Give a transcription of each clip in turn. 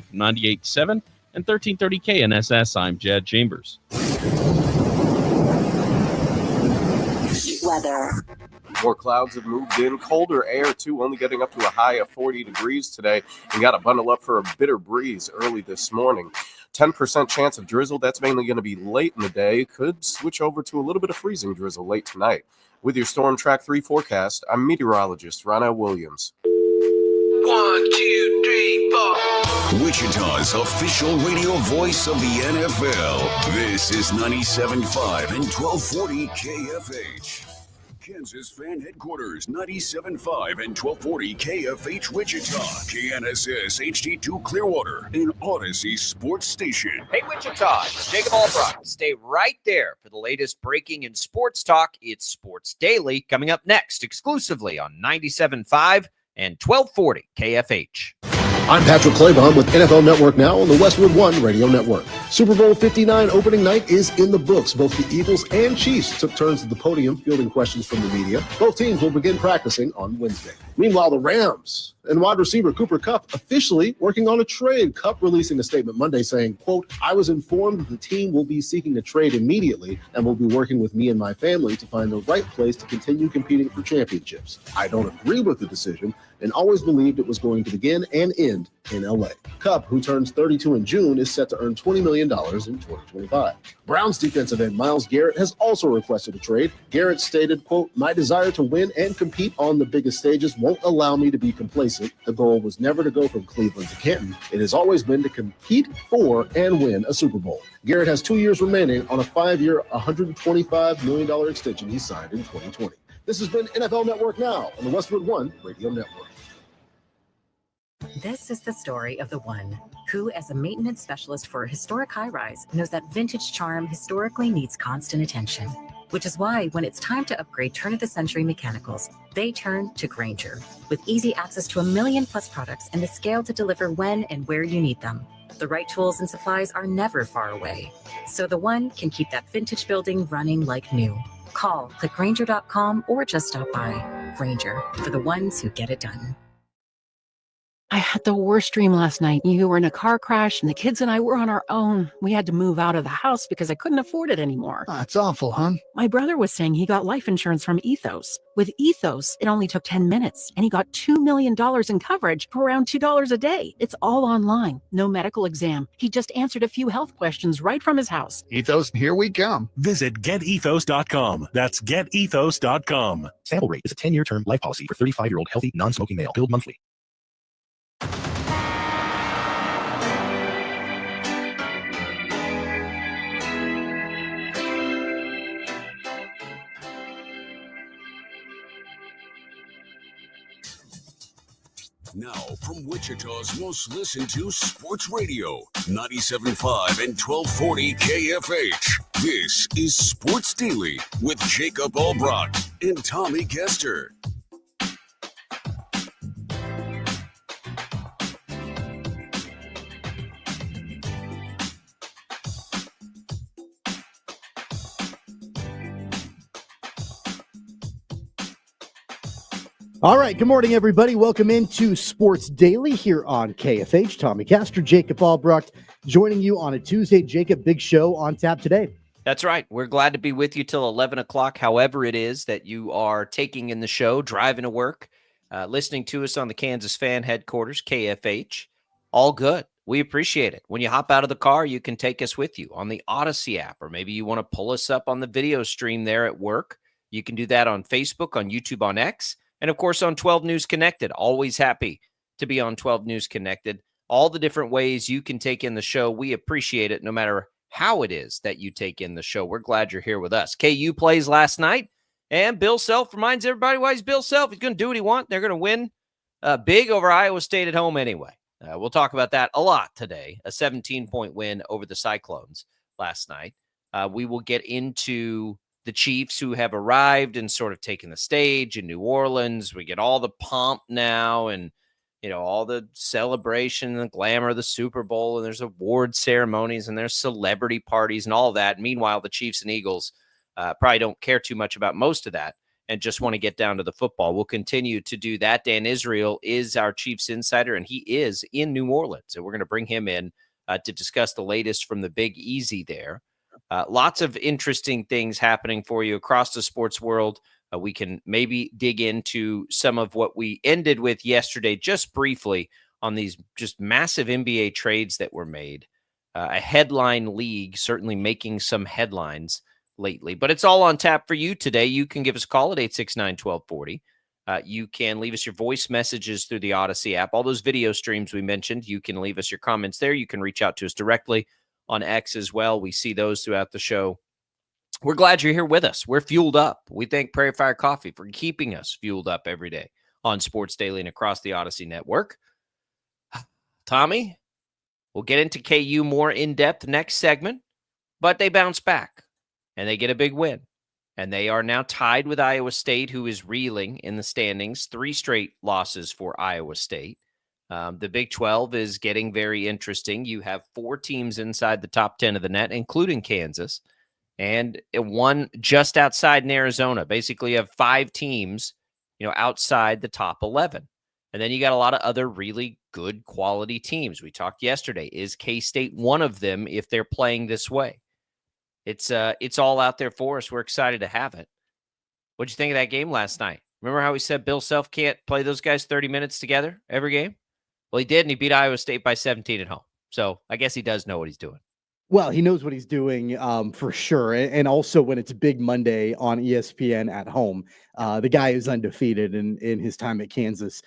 98.7 and 1330 KNSS. I'm Jed Chambers. Weather. More clouds have moved in. Colder air, too, only getting up to a high of 40 degrees today. You got to bundle up for a bitter breeze early this morning. 10% chance of drizzle. That's mainly going to be late in the day. Could switch over to a little bit of freezing drizzle late tonight. With your Storm Track 3 forecast, I'm meteorologist Ronald Williams. 1, 2, 3, 4. Wichita's official radio voice of the NFL. This is 97.5 and 1240 KFH. Kansas Fan Headquarters, 97.5 and 1240 KFH Wichita, KNSS HD2 Clearwater, and Odyssey Sports Station. Hey Wichita, it's Jacob Albrock. Stay right there for the latest breaking in sports talk. It's Sports Daily coming up next exclusively on 97.5 and 1240 KFH. I'm Patrick Claybon with NFL Network Now on the Westwood One Radio Network. Super Bowl 59 opening night is in the books. Both the Eagles and Chiefs took turns at the podium fielding questions from the media. Both teams will begin practicing on Wednesday. Meanwhile, the Rams and wide receiver Cooper Kupp officially working on a trade. Kupp releasing a statement Monday saying, quote, I was informed that the team will be seeking a trade immediately and will be working with me and my family to find the right place to continue competing for championships. I don't agree with the decision and always believed it was going to begin and end in LA. Kupp, who turns 32 in June, is set to earn $20 million in 2025. Browns defensive end Myles Garrett has also requested a trade. Garrett stated, quote, my desire to win and compete on the biggest stages won't allow me to be complacent. The goal was never to go from Cleveland to Canton. It has always been to compete for and win a Super Bowl. Garrett has 2 years remaining on a 5-year, $125 million extension he signed in 2020. This has been NFL Network Now on the Westwood One Radio Network. This is the story of the one who, as a maintenance specialist for a historic high-rise, knows that vintage charm historically needs constant attention. Which is why when it's time to upgrade turn-of-the-century mechanicals, they turn to Grainger. With easy access to 1 million+ products and the scale to deliver when and where you need them. The right tools and supplies are never far away. So the one can keep that vintage building running like new. Call, click Grainger.com, or just stop by. Grainger, for the ones who get it done. I had the worst dream last night. You were in a car crash and the kids and I were on our own. We had to move out of the house because I couldn't afford it anymore. That's awful, hon. My brother was saying he got life insurance from Ethos. With Ethos, it only took 10 minutes and he got $2 million in coverage for around $2 a day. It's all online. No medical exam. He just answered a few health questions right from his house. Ethos, here we come. Visit getethos.com. That's getethos.com. Sample rate is a 10-year term life policy for 35-year-old healthy, non-smoking male. Billed monthly. Now, from Wichita's most listened to sports radio, 97.5 and 1240 KFH. This is Sports Daily with Jacob Albrock and Tommy Kester. All right, good morning, everybody. Welcome into Sports Daily here on KFH. Tommy Castor, Jacob Albrecht, joining you on a Tuesday. Jacob, big show on tap today. That's right. We're glad to be with you till 11 o'clock, however it is that you are taking in the show, driving to work, listening to us on the Kansas Fan Headquarters, KFH. All good. We appreciate it. When you hop out of the car, you can take us with you on the Odyssey app, or maybe you want to pull us up on the video stream there at work. You can do that on Facebook, on YouTube, on X. And, of course, on 12 News Connected. Always happy to be on 12 News Connected. All the different ways you can take in the show, we appreciate it no matter how it is that you take in the show. We're glad you're here with us. KU plays last night, and Bill Self reminds everybody why he's Bill Self. He's going to do what he wants. They're going to win big over Iowa State at home anyway. We'll talk about that a lot today. A 17-point win over the Cyclones last night. We will get into the Chiefs, who have arrived and sort of taken the stage in New Orleans. We get all the pomp now and, you know, all the celebration and the glamour of the Super Bowl, and there's award ceremonies and there's celebrity parties and all that. Meanwhile, the Chiefs and Eagles probably don't care too much about most of that. and just want to get down to the football. We'll continue to do that. Dan Israel is our Chiefs insider, and he is in New Orleans. And we're going to bring him in to discuss the latest from the Big Easy there. Lots of interesting things happening for you across the sports world. We can maybe dig into some of what we ended with yesterday just briefly on these just massive NBA trades that were made. A headline league certainly making some headlines lately, but it's all on tap for you today. You can give us a call at 869-1240. You can leave us your voice messages through the Odyssey app. All those video streams we mentioned, you can leave us your comments there. You can reach out to us directly on X as well. We see those throughout the show. We're glad you're here with us. We're fueled up. We thank Prairie Fire Coffee for keeping us fueled up every day on Sports Daily and across the Odyssey Network. Tommy, we'll get into KU more in depth next segment, but they bounce back and they get a big win. And they are now tied with Iowa State, who is reeling in the standings. 3 straight losses for Iowa State. The Big 12 is getting very interesting. You have 4 teams inside the top 10 of the net, including Kansas, and 1 just outside in Arizona. Basically, you have 5 teams, outside the top 11. And then you got a lot of other really good quality teams. We talked yesterday. Is K-State one of them if they're playing this way? It's all out there for us. We're excited to have it. What'd you think of that game last night? Remember how we said Bill Self can't play those guys 30 minutes together every game? Well, he did, and he beat Iowa State by 17 at home. So I guess he does know what he's doing. Well, he knows what he's doing for sure. And also when it's Big Monday on ESPN at home, the guy is undefeated in his time at Kansas,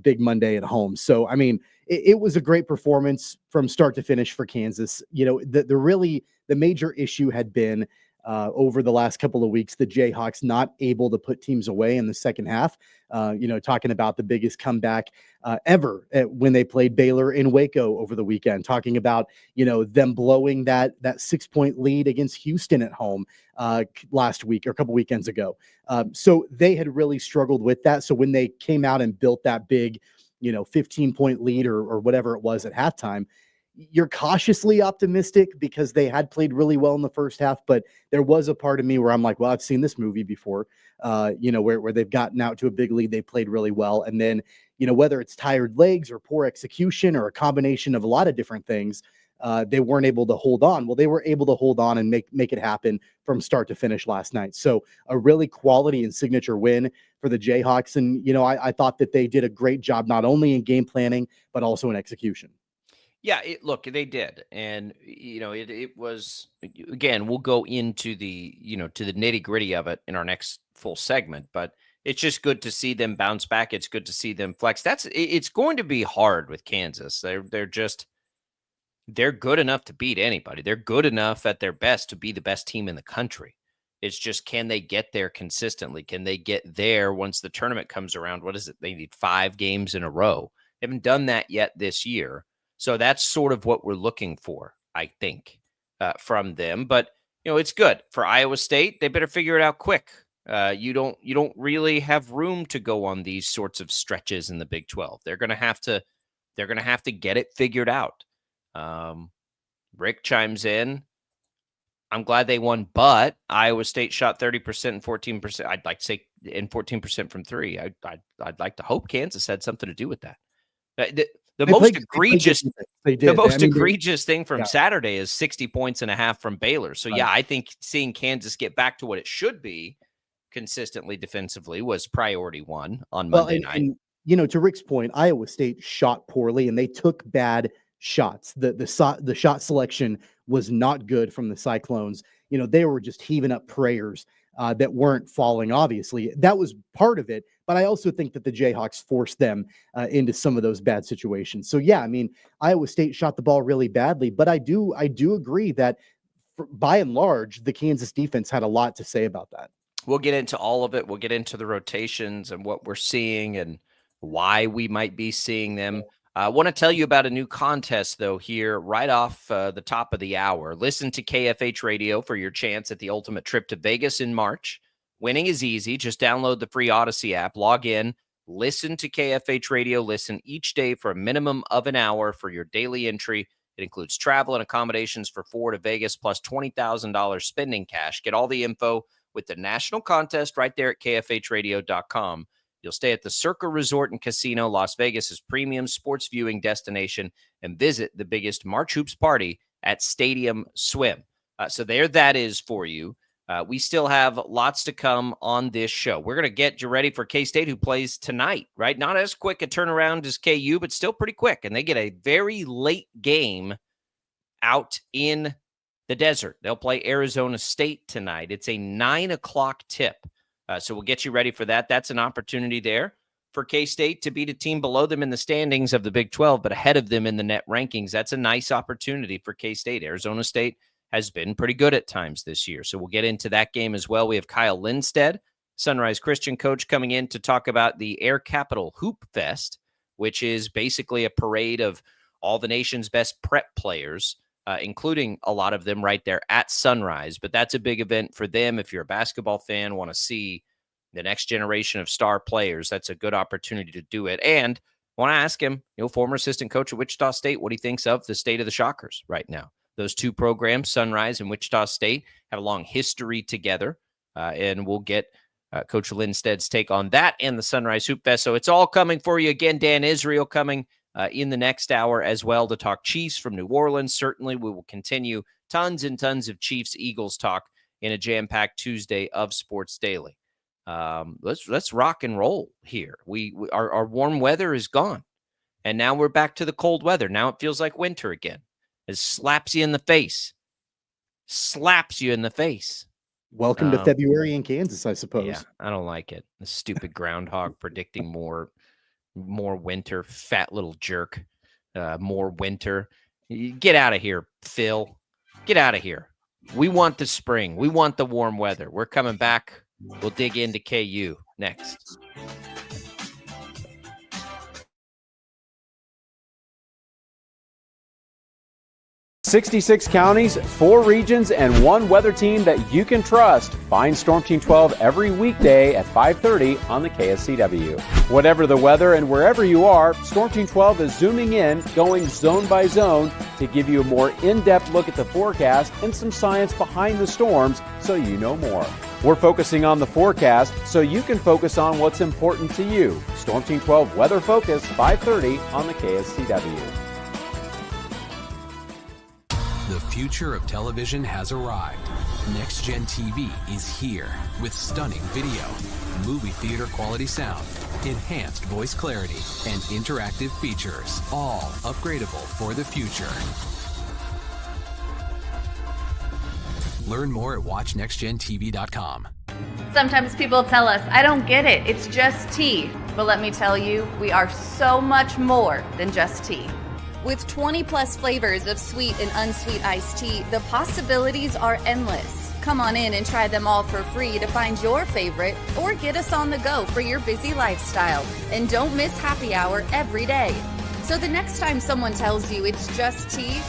Big Monday at home. So, I mean, it was a great performance from start to finish for Kansas. The major issue had been over the last couple of weeks, the Jayhawks not able to put teams away in the second half. Talking about the biggest comeback ever when they played Baylor in Waco over the weekend, talking about, them blowing that 6-point lead against Houston at home last week or a couple weekends ago. So they had really struggled with that. So when they came out and built that big, 15-point lead or whatever it was at halftime, you're cautiously optimistic because they had played really well in the first half, but there was a part of me where I'm like, well, I've seen this movie before, where they've gotten out to a big lead, they played really well. And then, whether it's tired legs or poor execution or a combination of a lot of different things, they weren't able to hold on. Well, they were able to hold on and make it happen from start to finish last night. So a really quality and signature win for the Jayhawks. And, I thought that they did a great job, not only in game planning, but also in execution. Yeah, look, they did. And, it was, again, we'll go into the, to the nitty gritty of it in our next full segment, but it's just good to see them bounce back. It's good to see them flex. It's going to be hard with Kansas. They're good enough to beat anybody. They're good enough at their best to be the best team in the country. It's just, can they get there consistently? Can they get there once the tournament comes around? What is it? They need 5 games in a row. They haven't done that yet this year. So that's sort of what we're looking for, I think, from them. But, it's good. For Iowa State, they better figure it out quick. You don't really have room to go on these sorts of stretches in the Big 12. They're going to have to get it figured out. Rick chimes in. I'm glad they won, but Iowa State shot 30% and 14%. I'd like to say, and 14% from 3. I'd like to hope Kansas had something to do with that. The most egregious thing from Saturday is 60 points and a half from Baylor. So, yeah, I think seeing Kansas get back to what it should be consistently defensively was priority 1 on Monday night. And, to Rick's point, Iowa State shot poorly and they took bad shots. The shot selection was not good from the Cyclones. They were just heaving up prayers that weren't falling, obviously. That was part of it. But I also think that the Jayhawks forced them into some of those bad situations. So, yeah, I mean, Iowa State shot the ball really badly. But I do agree that, by and large, the Kansas defense had a lot to say about that. We'll get into all of it. We'll get into the rotations and what we're seeing and why we might be seeing them. I want to tell you about a new contest, though, here right off the top of the hour. Listen to KFH Radio for your chance at the ultimate trip to Vegas in March. Winning is easy. Just download the free Odyssey app, log in, listen to KFH Radio, listen each day for a minimum of an hour for your daily entry. It includes travel and accommodations for 4 to Vegas plus $20,000 spending cash. Get all the info with the national contest right there at kfhradio.com. You'll stay at the Circa Resort and Casino, Las Vegas's premium sports viewing destination, and visit the biggest March Hoops party at Stadium Swim. So there that is for you. We still have lots to come on this show. We're going to get you ready for K-State, who plays tonight, right? Not as quick a turnaround as KU, but still pretty quick. And they get a very late game out in the desert. They'll play Arizona State tonight. It's a 9 o'clock tip. So we'll get you ready for that. That's an opportunity there for K-State to beat a team below them in the standings of the Big 12, but ahead of them in the net rankings. That's a nice opportunity for K-State. Arizona State has been pretty good at times this year. So we'll get into that game as well. We have Kyle Lindstedt, Sunrise Christian coach, coming in to talk about the Air Capital Hoop Fest, which is basically a parade of all the nation's best prep players, including a lot of them right there at Sunrise. But that's a big event for them. If you're a basketball fan, want to see the next generation of star players, that's a good opportunity to do it. And I want to ask him, former assistant coach at Wichita State, what he thinks of the state of the Shockers right now. Those two programs, Sunrise and Wichita State, have a long history together, and we'll get Coach Lindstedt's take on that and the Sunrise Hoop Fest. So it's all coming for you. Again, Dan Israel coming in the next hour as well to talk Chiefs from New Orleans. Certainly, we will continue tons and tons of Chiefs-Eagles talk in a jam-packed Tuesday of Sports Daily. Let's rock and roll here. Our warm weather is gone, and now we're back to the cold weather. Now it feels like winter again. It slaps you in the face. Welcome to February in Kansas, I suppose. Yeah, I don't like it. The stupid groundhog predicting more winter, fat little jerk. More winter. Get out of here, Phil. Get out of here. We want the spring. We want the warm weather. We're coming back. We'll dig into KU next. "66 counties, 4 regions, and 1 weather team that you can trust." Find Storm Team 12 every weekday at 5:30 on the KSCW. Whatever the weather and wherever you are, Storm Team 12 is zooming in, going zone by zone to give you a more in-depth look at the forecast and some science behind the storms so you know more. We're focusing on the forecast so you can focus on what's important to you. Storm Team 12 Weather Focus, 5:30 on the KSCW. The future of television has arrived. Next Gen TV is here with stunning video, movie theater quality sound, enhanced voice clarity, and interactive features, all upgradable for the future. Learn more at watchnextgentv.com. Sometimes people tell us, I don't get it, it's just tea. But let me tell you, we are so much more than just tea. With 20 plus flavors of sweet and unsweet iced tea, the possibilities are endless. Come on in and try them all for free to find your favorite, or get us on the go for your busy lifestyle. And don't miss happy hour every day. So the next time someone tells you it's just tea,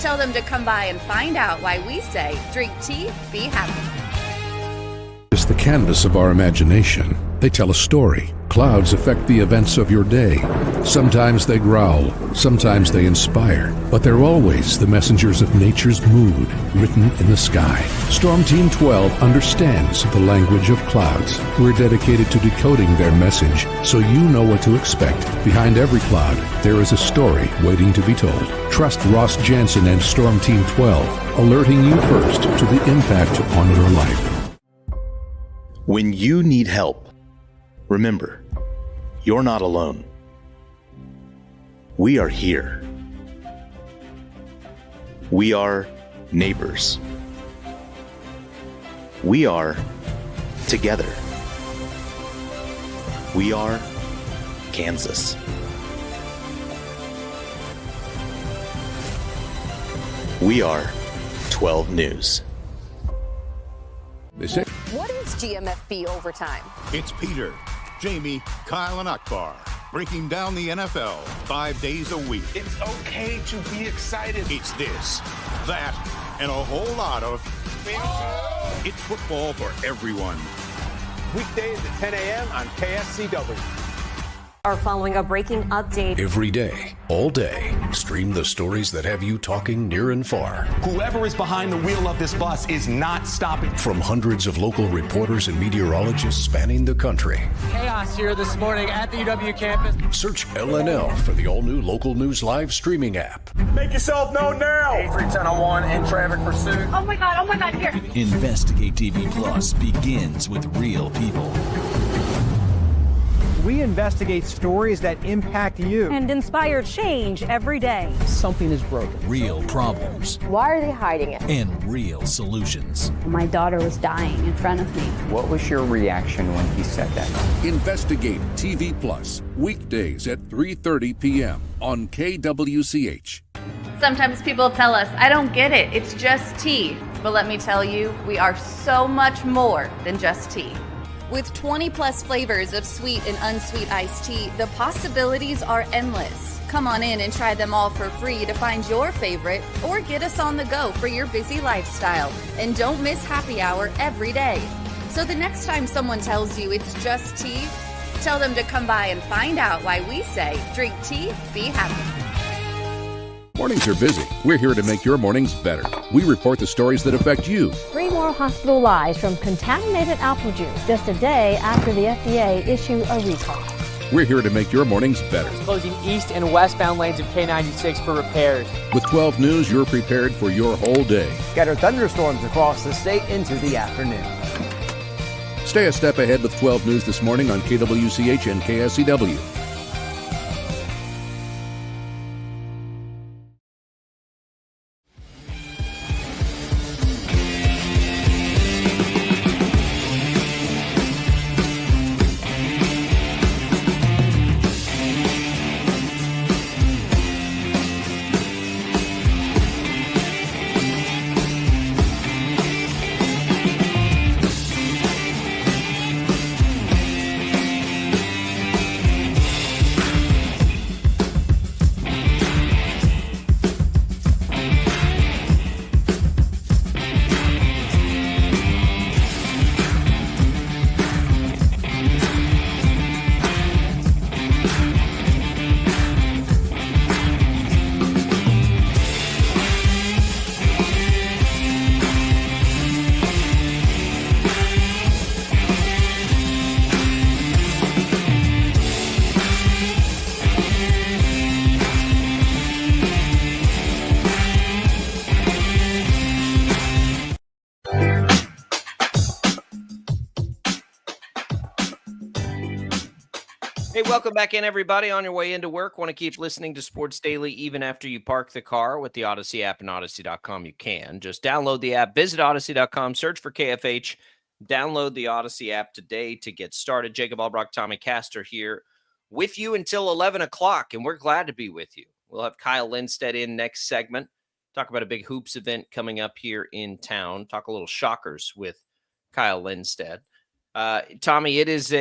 tell them to come by and find out why we say, drink tea, be happy. It's the canvas of our imagination. They tell a story. Clouds affect the events of your day. Sometimes they growl, sometimes they inspire, but they're always the messengers of nature's mood, written in the sky. Storm Team 12 understands the language of clouds. We're dedicated to decoding their message so you know what to expect. Behind every cloud, there is a story waiting to be told. Trust Ross Jansen and Storm Team 12, alerting you first to the impact on your life. When you need help, remember, you're not alone. We are here. We are neighbors. We are together. We are Kansas. We are 12 News. What is GMFB Overtime? It's Peter, Jamie, Kyle, and Akbar breaking down the NFL 5 days a week. It's okay to be excited. It's this, that, and a whole lot of... It's football for everyone. Weekdays at 10 a.m. on KSCW. are following a breaking update. Every day, all day, stream the stories that have you talking near and far. Whoever is behind the wheel of this bus is not stopping. From hundreds of local reporters and meteorologists spanning the country. Chaos here this morning at the UW campus. Search LNL for the all-new Local News Live streaming app. Make yourself known now. 310-01 in traffic pursuit. Oh my God, here. Investigate TV Plus begins with real people. We investigate stories that impact you And inspire change every day. Something is broken. Real problems. Why are they hiding it? And real solutions. My daughter was dying in front of me. What was your reaction when he said that? Investigate TV Plus, weekdays at 3:30 p.m. on KWCH. Sometimes people tell us, I don't get it, it's just tea. But let me tell you, we are so much more than just tea. With 20 plus flavors of sweet and unsweet iced tea, the possibilities are endless. Come on in and try them all for free to find your favorite or get us on the go for your busy lifestyle. And don't miss happy hour every day. So the next time someone tells you it's just tea, tell them to come by and find out why we say drink tea, be happy. Mornings are busy. We're here to make your mornings better. We report the stories that affect you. 3 more hospitalized from contaminated apple juice just a day after the FDA issued a recall. We're here to make your mornings better. Closing east and westbound lanes of K96 for repairs. With 12 News, you're prepared for your whole day. Scattered thunderstorms across the state into the afternoon. Stay a step ahead with 12 News this morning on KWCH and KSCW. Hey, welcome back in, everybody. On your way into work, want to keep listening to Sports Daily even after you park the car with the Odyssey app and Odyssey.com. You can just download the app, visit Odyssey.com, search for KFH, download the Odyssey app today to get started. Jacob Albrock, Tommy Castor here with you until 11 o'clock, and we're glad to be with you. We'll have Kyle Lindstedt in next segment, talk about a big hoops event coming up here in town, talk a little Shockers with Kyle Lindstedt. Tommy, it is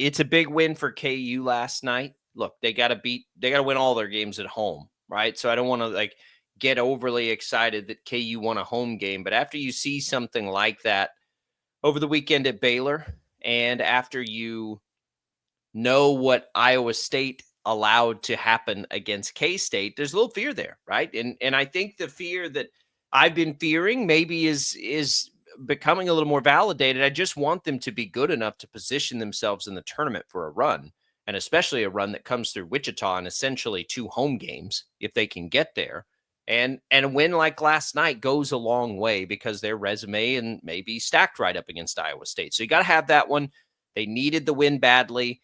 it's a big win for KU last night. Look, they got to win all their games at home, right? So I don't want to get overly excited that KU won a home game, but after you see something like that over the weekend at Baylor, and after you know what Iowa State allowed to happen against K-State, there's a little fear there, right? And I think the fear that I've been fearing maybe is becoming a little more validated. I just want them to be good enough to position themselves in the tournament for a run, and especially a run that comes through Wichita and essentially 2 home games if they can get there. And a win like last night goes a long way because their resume and maybe stacked right up against Iowa State. So you got to have that one. They needed the win badly.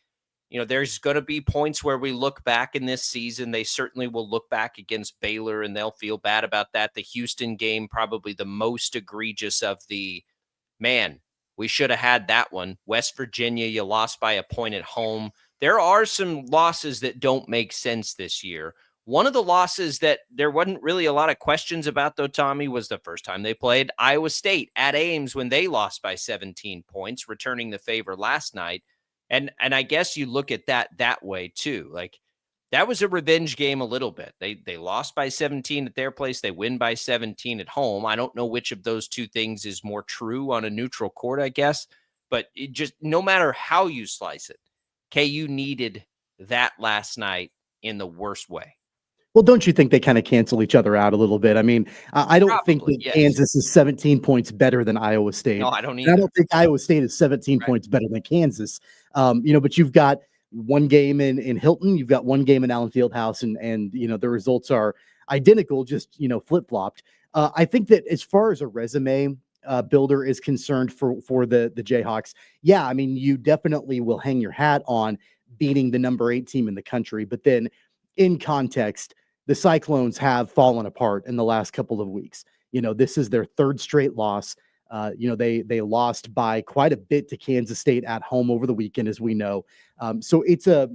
You know, there's going to be points where we look back in this season. They certainly will look back against Baylor and they'll feel bad about that. The Houston game, probably the most egregious of the, man, we should have had that one. West Virginia, you lost by a point at home. There are some losses that don't make sense this year. One of the losses that there wasn't really a lot of questions about, though, Tommy, was the first time they played Iowa State at Ames when they lost by 17 points, returning the favor last night. And I guess you look at that way too. Like, that was a revenge game a little bit. They lost by 17 at their place. They win by 17 at home. I don't know which of those two things is more true on a neutral court, I guess. But it just, no matter how you slice it, KU needed that last night in the worst way. Well, don't you think they kind of cancel each other out a little bit? I mean, I don't think Probably, that yes. Kansas is 17 points better than Iowa State. No, I don't And I either. don't think Iowa State is 17 points better than Kansas. But you've got one game in Hilton, you've got one game in Allen Fieldhouse, and the results are identical, just flip-flopped. I think that as far as a resume builder is concerned for the Jayhawks, yeah, I mean, you definitely will hang your hat on beating the number 8 team in the country, but then in context, the Cyclones have fallen apart in the last couple of weeks. This is their third straight loss. They lost by quite a bit to Kansas State at home over the weekend, as we know. So it's a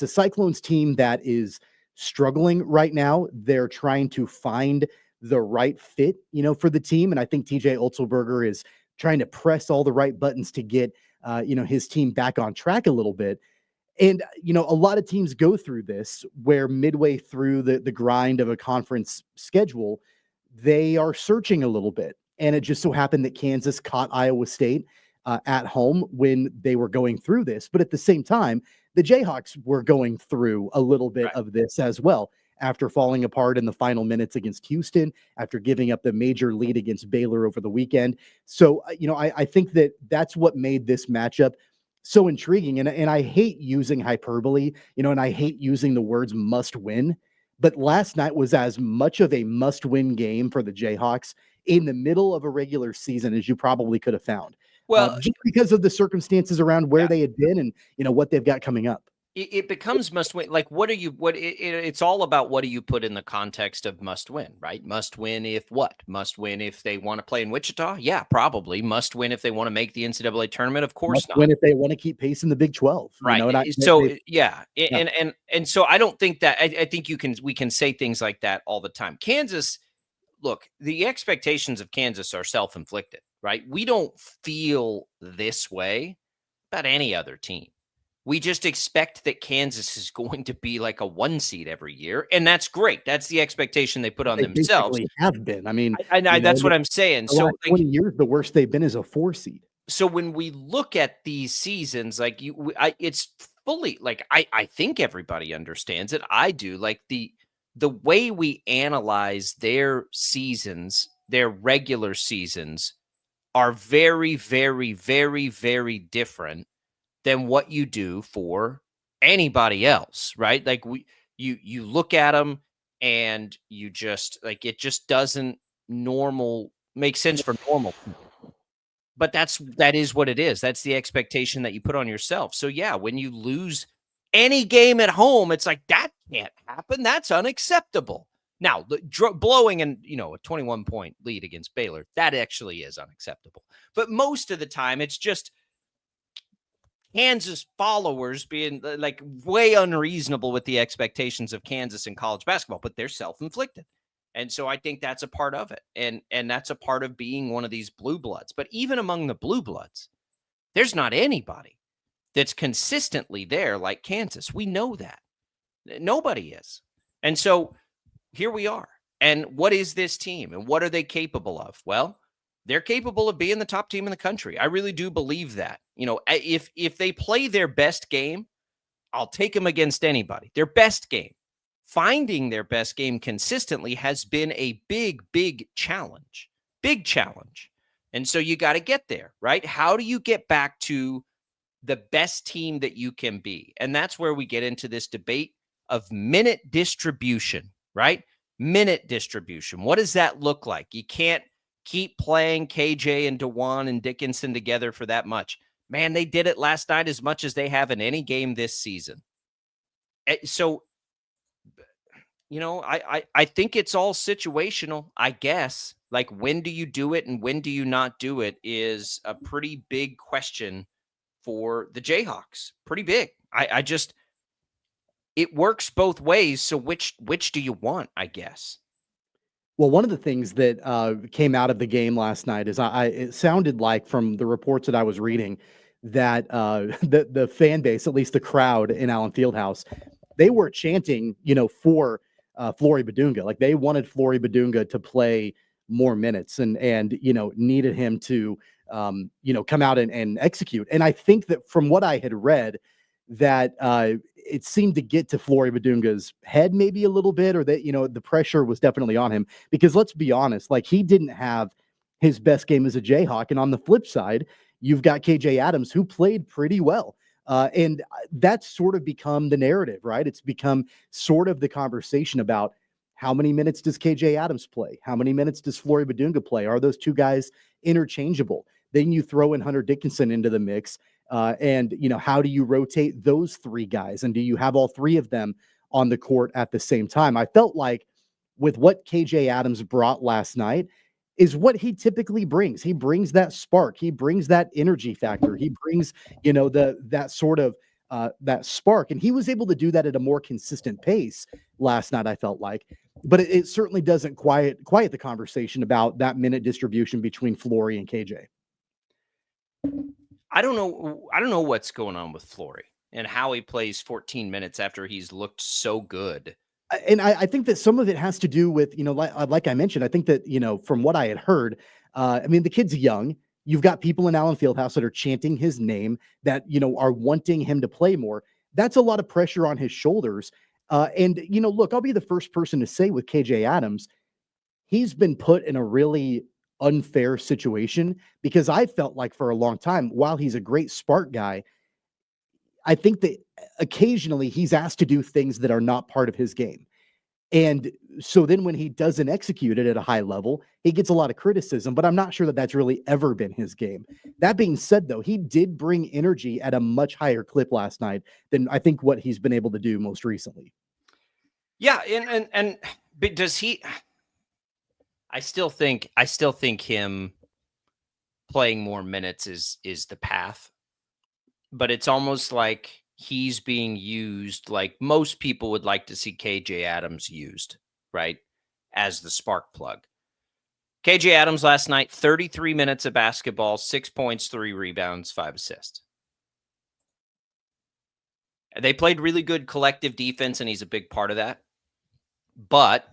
Cyclones team that is struggling right now. They're trying to find the right fit, for the team. And I think TJ Otzelberger is trying to press all the right buttons to get, his team back on track a little bit. And, a lot of teams go through this where midway through the grind of a conference schedule, they are searching a little bit. And it just so happened that Kansas caught Iowa State at home when they were going through this. But at the same time, the Jayhawks were going through a little bit of this as well after falling apart in the final minutes against Houston, after giving up the major lead against Baylor over the weekend. So, I think that that's what made this matchup so intriguing. And I hate using hyperbole, and I hate using the words must win. But last night was as much of a must win game for the Jayhawks in the middle of a regular season as you probably could have found. Well, just because of the circumstances around where they had been and, what they've got coming up. It becomes must win. Like, it's all about what do you put in the context of must win, right? Must win if what? Must win if they want to play in Wichita? Yeah, probably. Must win if they want to make the NCAA tournament? Of course Must not. win if they want to keep pace in the Big 12. Right. And so I don't think that I think we can say things like that all the time. Kansas, look, the expectations of Kansas are self-inflicted, right? We don't feel this way about any other team. We just expect that Kansas is going to be like a 1 seed every year, and that's great. That's the expectation they put on themselves. They have been. I mean, that's what I'm saying. So, 20 years, the worst they've been is a 4 seed. So when we look at these seasons, it's fully like I think everybody understands it. I do. Like the way we analyze their seasons, their regular seasons, are very, very, very, very different than what you do for anybody else, right? Like you look at them and you just like, it just doesn't make sense for normal people. But that is what it is. That's the expectation that you put on yourself. So yeah, when you lose any game at home, it's like, that can't happen. That's unacceptable. Now, blowing a 21-point lead against Baylor, that actually is unacceptable. But most of the time, it's just Kansas followers being like way unreasonable with the expectations of Kansas in college basketball, but they're self-inflicted. And so I think that's a part of it. And that's a part of being one of these blue bloods. But even among the blue bloods, there's not anybody that's consistently there like Kansas. We know that. Nobody is. And so here we are. And what is this team? And what are they capable of? Well, they're capable of being the top team in the country. I really do believe that. If they play their best game, I'll take them against anybody. Their best game. Finding their best game consistently has been a big, big challenge. Big challenge. And so you got to get there, right? How do you get back to the best team that you can be? And that's where we get into this debate of minute distribution, right? Minute distribution. What does that look like? You can't keep playing KJ and DeJuan and Dickinson together for that much. Man, they did it last night as much as they have in any game this season. So, I think it's all situational, I guess. Like, when do you do it and when do you not do it is a pretty big question for the Jayhawks. Pretty big. It works both ways. So which do you want, I guess? Well, one of the things that came out of the game last night is it sounded like from the reports that I was reading that the fan base, at least the crowd in Allen Fieldhouse, they were chanting, for Flory Badunga. Like, they wanted Flory Badunga to play more minutes and needed him to come out and execute. And I think that from what I had read, that it seemed to get to Flory Badunga's head maybe a little bit, or that, the pressure was definitely on him, because let's be honest, like, he didn't have his best game as a Jayhawk. And on the flip side, you've got KJ Adams, who played pretty well. And that's sort of become the narrative, right? It's become sort of the conversation about how many minutes does KJ Adams play? How many minutes does Flory Badunga play? Are those two guys interchangeable? Then you throw in Hunter Dickinson into the mix. And, how do you rotate those three guys? And do you have all three of them on the court at the same time? I felt like with what KJ Adams brought last night is what he typically brings. He brings that spark. He brings that energy factor. He brings, that sort of that spark. And he was able to do that at a more consistent pace last night, I felt like. But it certainly doesn't quiet the conversation about that minute distribution between Flory and KJ. I don't know what's going on with Flory and how he plays 14 minutes after he's looked so good. And I think that some of it has to do with, like I mentioned, I think that, from what I had heard, the kid's young. You've got people in Allen Fieldhouse that are chanting his name, that, are wanting him to play more. That's a lot of pressure on his shoulders. And look, I'll be the first person to say with KJ Adams, he's been put in a really unfair situation, because I felt like for a long time, while he's a great spark guy, I think that occasionally he's asked to do things that are not part of his game. And so then when he doesn't execute it at a high level, he gets a lot of criticism, but I'm not sure that that's really ever been his game. That being said, though, he did bring energy at a much higher clip last night than I think what he's been able to do most recently. Yeah. But does he, I still think him playing more minutes is the path, but it's almost like he's being used like most people would like to see KJ Adams used, right? As the spark plug. KJ Adams last night, 33 minutes of basketball, 6 points, 3 rebounds, 5 assists. They played really good collective defense, and he's a big part of that. But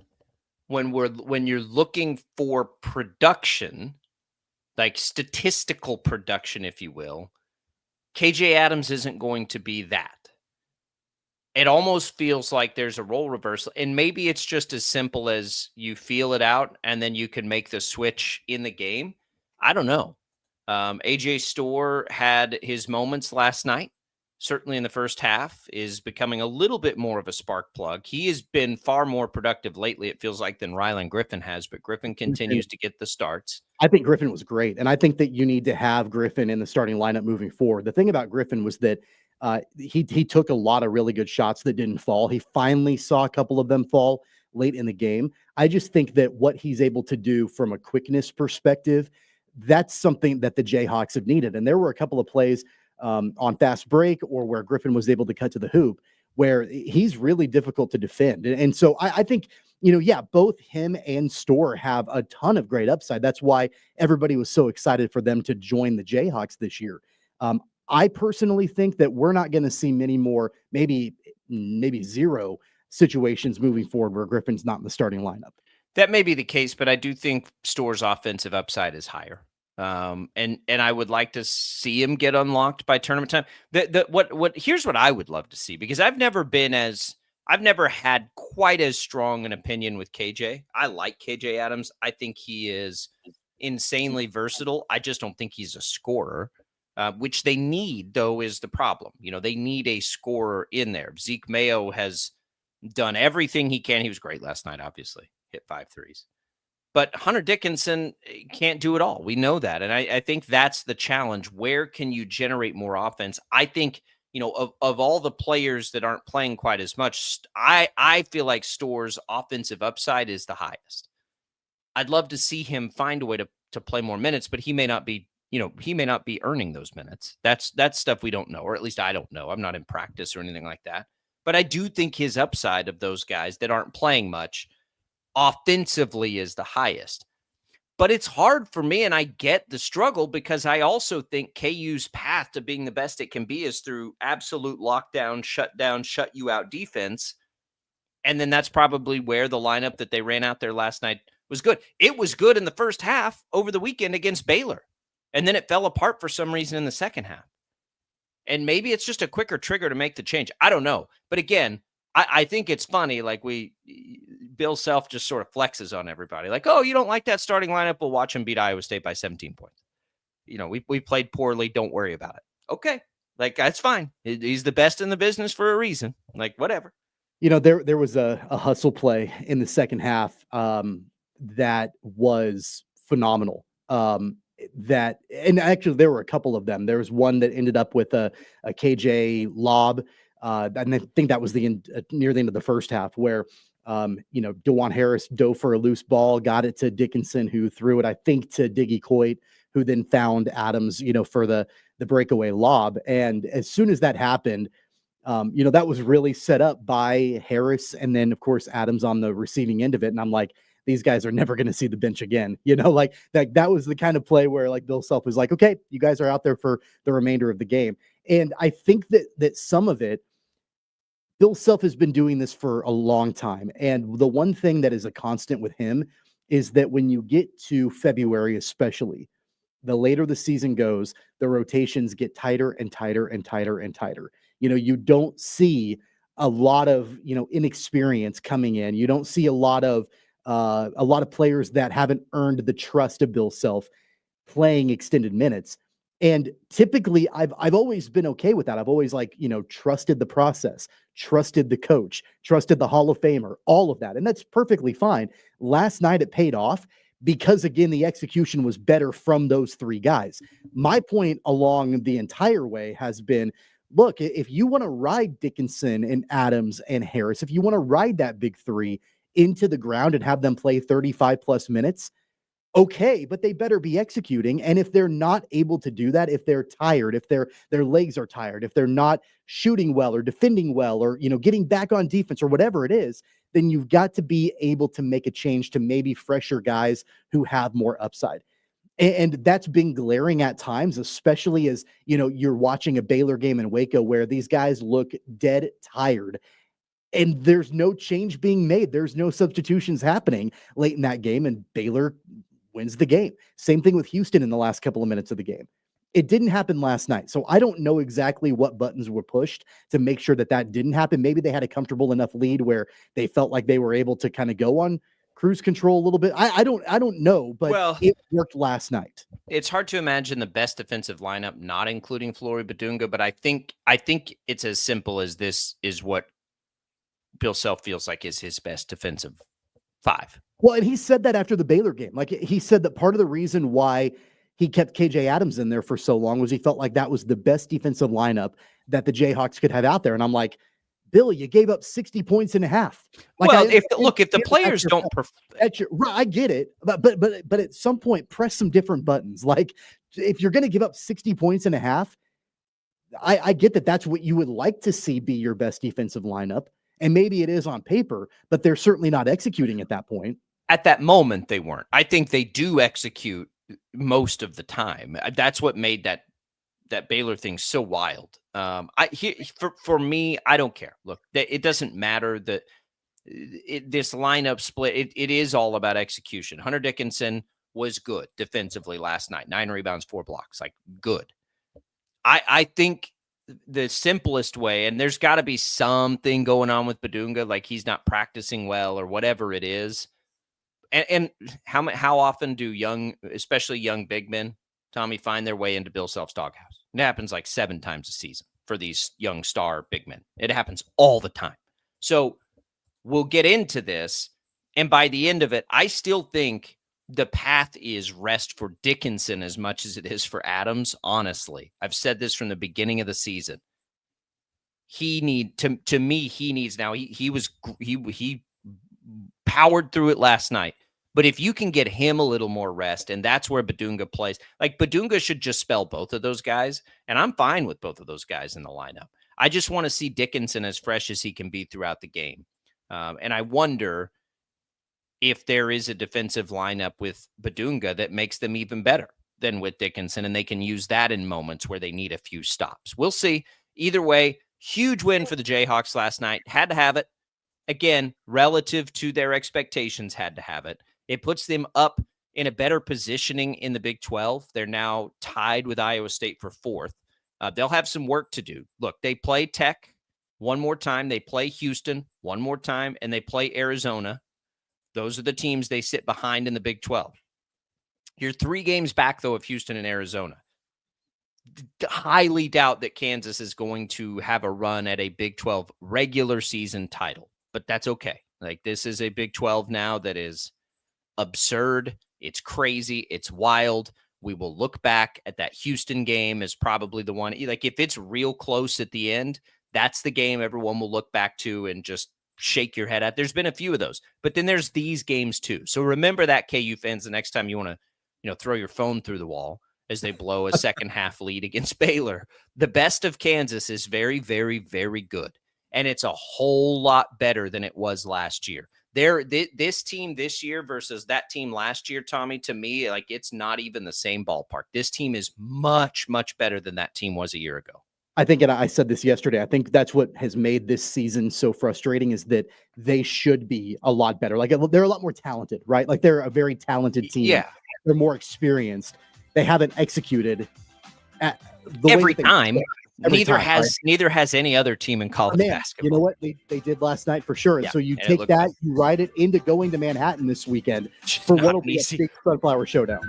when you're looking for production, like statistical production, if you will, KJ Adams isn't going to be that. It almost feels like there's a role reversal, and maybe it's just as simple as you feel it out and then you can make the switch in the game. I don't know. AJ Storr had his moments last night. Certainly in the first half, is becoming a little bit more of a spark plug. He has been far more productive lately, it feels like, than Rylan Griffin has, but Griffin continues to get the starts. I think Griffin was great, and I think that you need to have Griffin in the starting lineup moving forward. The thing about Griffin was that he took a lot of really good shots that didn't fall. He finally saw a couple of them fall late in the game. I just think that what he's able to do from a quickness perspective, that's something that the Jayhawks have needed. And there were a couple of plays on fast break or where Griffin was able to cut to the hoop where he's really difficult to defend. And so I think, both him and Storr have a ton of great upside. That's why everybody was so excited for them to join the Jayhawks this year. I personally think that we're not going to see many more, maybe zero situations moving forward where Griffin's not in the starting lineup. That may be the case, but I do think Storr's offensive upside is higher. And I would like to see him get unlocked by tournament time. Here's what I would love to see, because I've never had quite as strong an opinion with KJ. I like KJ Adams. I think he is insanely versatile. I just don't think he's a scorer, which they need, though, is the problem. They need a scorer in there. Zeke Mayo has done everything he can. He was great last night, obviously. Hit 5 threes. But Hunter Dickinson can't do it all. We know that. And I think that's the challenge. Where can you generate more offense? I think, of all the players that aren't playing quite as much, I feel like Storr's offensive upside is the highest. I'd love to see him find a way to play more minutes, but he may not be, earning those minutes. That's stuff we don't know, or at least I don't know. I'm not in practice or anything like that. But I do think his upside of those guys that aren't playing much offensively is the highest. But it's hard for me, and I get the struggle, because I also think KU's path to being the best it can be is through absolute lockdown, shut you out defense. And then that's probably where the lineup that they ran out there last night was good. It was good in the first half over the weekend against Baylor, and then it fell apart for some reason in the second half. And maybe it's just a quicker trigger to make the change. I don't know. But again, I think it's funny. Like Bill Self just sort of flexes on everybody. Like, oh, you don't like that starting lineup? We'll watch him beat Iowa State by 17 points. We played poorly. Don't worry about it. Okay. Like, that's fine. He's the best in the business for a reason. Like, whatever. There was a hustle play in the second half that was phenomenal. And actually there were a couple of them. There was one that ended up with a KJ lob. And I think that was near the end of the first half where, DeJuan Harris dove for a loose ball, got it to Dickinson, who threw it, I think, to Diggy Coit, who then found Adams, for the breakaway lob. And as soon as that happened, that was really set up by Harris. And then, of course, Adams on the receiving end of it. And I'm like, these guys are never going to see the bench again. Like that was the kind of play where like Bill Self was like, okay, you guys are out there for the remainder of the game. And I think that some of it, Bill Self has been doing this for a long time. And the one thing that is a constant with him is that when you get to February, especially, the later the season goes, the rotations get tighter and tighter and tighter and tighter. You don't see a lot of, inexperience coming in. You don't see a lot of players that haven't earned the trust of Bill Self playing extended minutes. And typically I've always been okay with that. I've always trusted the process, trusted the coach, trusted the Hall of Famer, all of that. And that's perfectly fine. Last night it paid off because, again, the execution was better from those three guys. My point along the entire way has been, look, if you want to ride Dickinson and Adams and Harris, if you want to ride that big three into the ground and have them play 35 plus minutes, okay, but they better be executing. And if they're not able to do that, if they're tired, if their legs are tired, if they're not shooting well or defending well or, getting back on defense or whatever it is, then you've got to be able to make a change to maybe fresher guys who have more upside. And that's been glaring at times, especially as, you're watching a Baylor game in Waco where these guys look dead tired and there's no change being made. There's no substitutions happening late in that game, and Baylor wins the game. Same thing with Houston in the last couple of minutes of the game. It didn't happen last night. So I don't know exactly what buttons were pushed to make sure that didn't happen. Maybe they had a comfortable enough lead where they felt like they were able to kind of go on cruise control a little bit. I don't know, but it worked last night. It's hard to imagine the best defensive lineup not including Flory Badunga, but I think it's as simple as this is what Bill Self feels like is his best defensive five. Well, and he said that after the Baylor game. Like, he said that part of the reason why he kept KJ Adams in there for so long was he felt like that was the best defensive lineup that the Jayhawks could have out there. And I'm like, Bill, you gave up 60 points and a half. Like, well, if the players don't I get it, but at some point press some different buttons. Like, if you're going to give up 60 points and a half, I get that that's what you would like to see be your best defensive lineup. And maybe it is on paper, but they're certainly not executing at that point. At that moment, they weren't. I think they do execute most of the time. That's what made that Baylor thing so wild. For me, I don't care. Look, it doesn't matter that this lineup split. It is all about execution. Hunter Dickinson was good defensively last night. 9 rebounds, 4 blocks. Like, good. I think the simplest way, and there's got to be something going on with Badunga, like he's not practicing well or whatever it is. And how often do especially young big men, Tommy, find their way into Bill Self's doghouse? It happens like 7 times a season for these young star big men. It happens all the time. So we'll get into this. And by the end of it, I still think the path is rest for Dickinson as much as it is for Adams. Honestly, I've said this from the beginning of the season. He needs now. He powered through it last night. But if you can get him a little more rest, and that's where Badunga plays, like Badunga should just spell both of those guys, and I'm fine with both of those guys in the lineup. I just want to see Dickinson as fresh as he can be throughout the game. And I wonder if there is a defensive lineup with Badunga that makes them even better than with Dickinson, and they can use that in moments where they need a few stops. We'll see. Either way, huge win for the Jayhawks last night. Had to have it. Again, relative to their expectations, had to have it. It puts them up in a better positioning in the Big 12. They're now tied with Iowa State for 4th. They'll have some work to do. Look, they play Tech one more time. They play Houston one more time, and they play Arizona. Those are the teams they sit behind in the Big 12. You're 3 games back, though, of Houston and Arizona. Highly doubt that Kansas is going to have a run at a Big 12 regular season title, but that's okay. Like, this is a Big 12 now that is absurd. It's crazy. It's wild. We will look back at that Houston game as probably the one, like, if it's real close at the end, that's the game everyone will look back to and just shake your head at. There's been a few of those, but then there's these games too. So remember that, KU fans, the next time you want to, throw your phone through the wall as they blow a second half lead against Baylor. The best of Kansas is very, very, very good. And it's a whole lot better than it was last year. This team this year versus that team last year, Tommy, to me, like, it's not even the same ballpark. This team is much, much better than that team was a year ago. I think, and I said this yesterday, I think that's what has made this season so frustrating, is that they should be a lot better. Like, they're a lot more talented, right? Like, they're a very talented team. Yeah. They're more experienced. They haven't executed at the every way time. Neither right? has any other team in college basketball. You know what? They did last night for sure. And Yeah, so you and take that, you ride it into going to Manhattan this weekend for what will be a big Sunflower Showdown.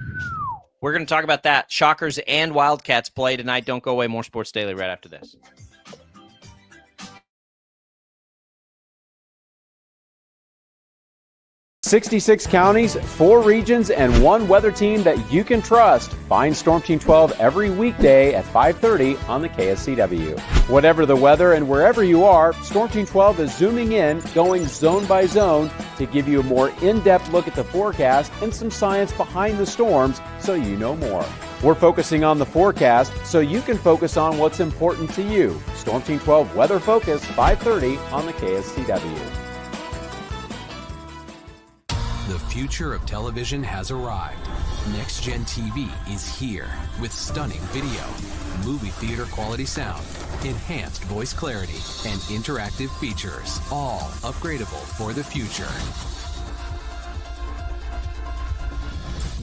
We're going to talk about that. Shockers and Wildcats play tonight. Don't go away. More Sports Daily right after this. 66 counties, 4 regions, and 1 weather team that you can trust. Find Storm Team 12 every weekday at 5:30 on the KSCW. Whatever the weather and wherever you are, Storm Team 12 is zooming in, going zone by zone to give you a more in-depth look at the forecast and some science behind the storms so you know more. We're focusing on the forecast so you can focus on what's important to you. Storm Team 12 Weather Focus, 5:30 on the KSCW. The future of television has arrived. Next Gen TV is here with stunning video, movie theater quality sound, enhanced voice clarity, and interactive features, all upgradable for the future.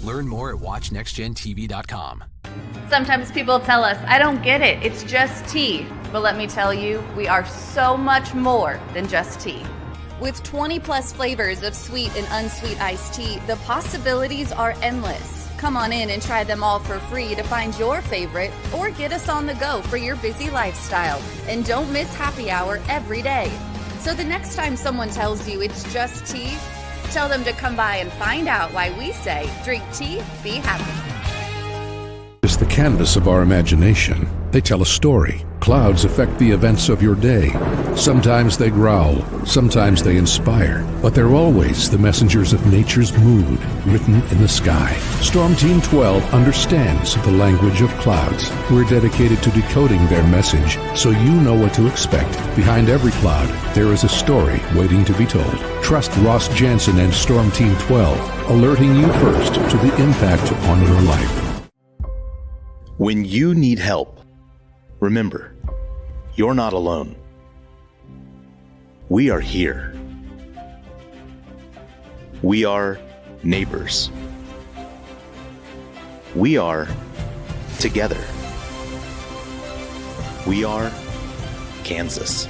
Learn more at watchnextgentv.com. Sometimes people tell us, I don't get it, it's just tea. But let me tell you, we are so much more than just tea. With 20 plus flavors of sweet and unsweet iced tea, the possibilities are endless. Come on in and try them all for free to find your favorite, or get us on the go for your busy lifestyle. And don't miss happy hour every day. So the next time someone tells you it's just tea, tell them to come by and find out why we say, drink tea, be happy. It's the canvas of our imagination. They tell a story. Clouds affect the events of your day. Sometimes they growl, sometimes they inspire, but they're always the messengers of nature's mood, written in the sky. Storm Team 12 understands the language of clouds. We're dedicated to decoding their message so you know what to expect. Behind every cloud, there is a story waiting to be told. Trust Ross Jansen and Storm Team 12, alerting you first to the impact on your life. When you need help, remember, you're not alone. We are here. We are neighbors. We are together. We are Kansas.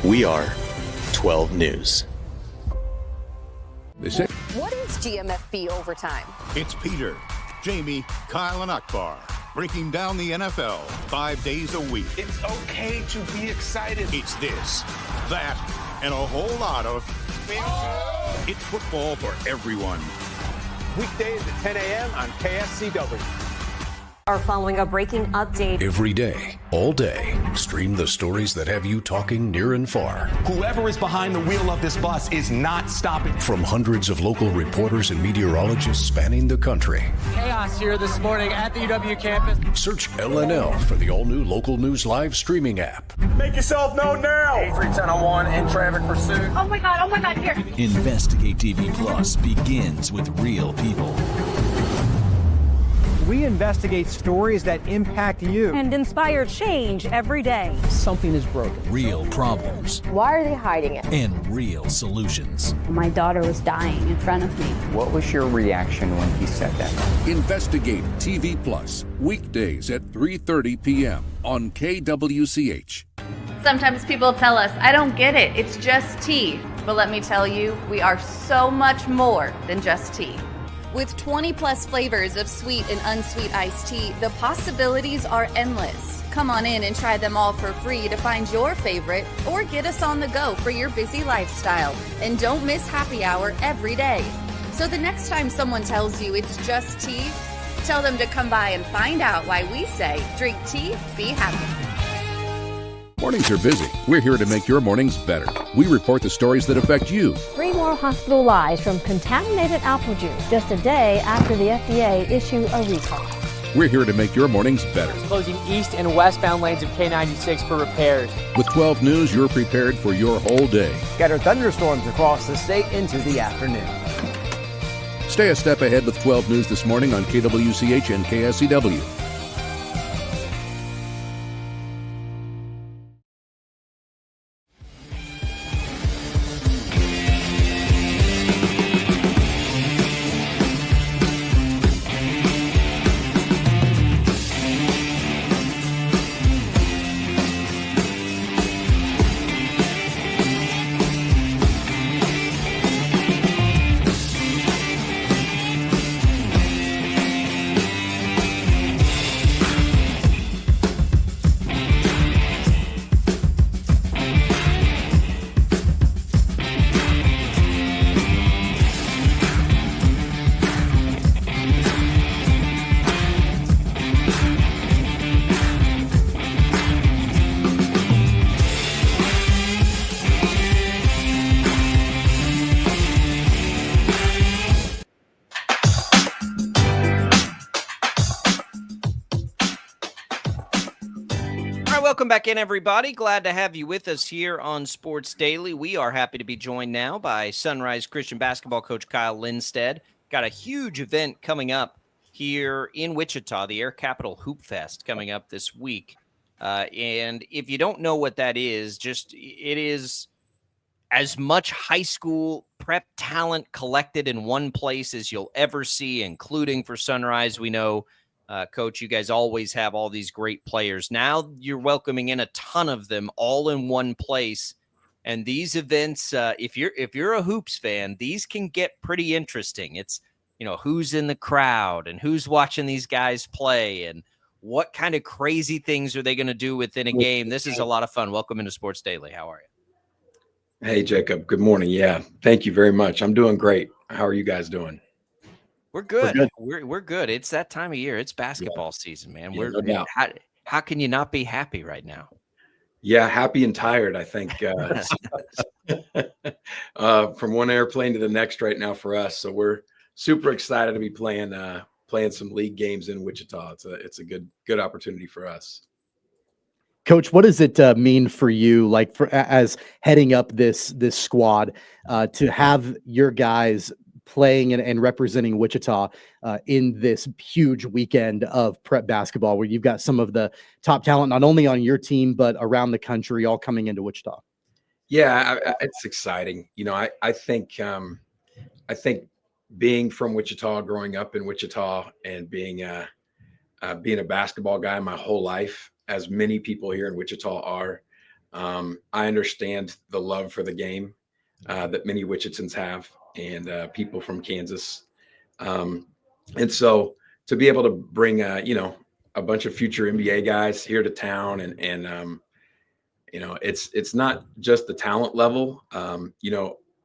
We are 12 News. What is GMFB Overtime? It's Peter, Jamie, Kyle, and Akbar breaking down the NFL 5 days a week. It's okay to be excited. It's this, that, and a whole lot of... It's football for everyone. Weekdays at 10 a.m. on KSCW. Are following a breaking update. Every day, all day, stream the stories that have you talking near and far. Whoever is behind the wheel of this bus is not stopping. From hundreds of local reporters and meteorologists spanning the country. Chaos here this morning at the UW campus. Search LNL for the all-new Local News Live streaming app. Make yourself known now. 831001 in traffic pursuit. Oh my God, here. Investigate TV Plus begins with real people. we investigate stories that impact you and inspire change every day. Something is broken. Real problems. Why are they hiding it? And real solutions. My daughter was dying in front of me. What was your reaction when he said that? Investigate TV Plus, weekdays at 3:30 p.m. on KWCH. Sometimes people tell us, I don't get it, it's just tea. But let me tell you, we are so much more than just tea. With 20 plus flavors of sweet and unsweet iced tea, the possibilities are endless. Come on in and try them all for free to find your favorite or get us on the go for your busy lifestyle. And don't miss happy hour every day. So the next time someone tells you it's just tea, tell them to come by and find out why we say drink tea, be happy. Mornings are busy. We're here to make your mornings better. We report the stories that affect you. 3 more hospital lies from contaminated apple juice just a day after the FDA issue a recall. We're here to make your mornings better. Closing east and westbound lanes of K96 for repairs. With 12 News, you're prepared for your whole day. Scattered thunderstorms across the state into the afternoon. Stay a step ahead with 12 News this morning on KWCH and KSCW. Welcome back in, everybody. Glad to have you with us here on Sports Daily. We are happy to be joined now by Sunrise Christian basketball coach Kyle Lindstedt. Got a huge event coming up here in Wichita, the Air Capital Hoop Fest coming up this week. And if you don't know what that is, it is as much high school prep talent collected in one place as you'll ever see, including for Sunrise. We know, Coach, you guys always have all these great players. Now you're welcoming in a ton of them all in one place. And these events, if you're a hoops fan, these can get pretty interesting. It's, who's in the crowd and who's watching these guys play and what kind of crazy things are they going to do within a game. This is a lot of fun. Welcome into Sports Daily. How are you? Hey, Jacob. Good morning. Yeah, thank you very much. I'm doing great. How are you guys doing? We're good. We're good. It's that time of year. It's basketball season, man. How can you not be happy right now? Yeah, happy and tired, I think. From one airplane to the next right now for us. So we're super excited to be playing some league games in Wichita. It's a good opportunity for us. Coach, what does it mean for you, like as heading up this squad, to have your guys playing and representing Wichita in this huge weekend of prep basketball where you've got some of the top talent, not only on your team, but around the country, all coming into Wichita? Yeah, it's exciting. I think being from Wichita, growing up in Wichita and being a basketball guy my whole life, as many people here in Wichita are, I understand the love for the game that many Wichitans have. And people from Kansas. And so to be able to bring, a bunch of future NBA guys here to town and it's not just the talent level.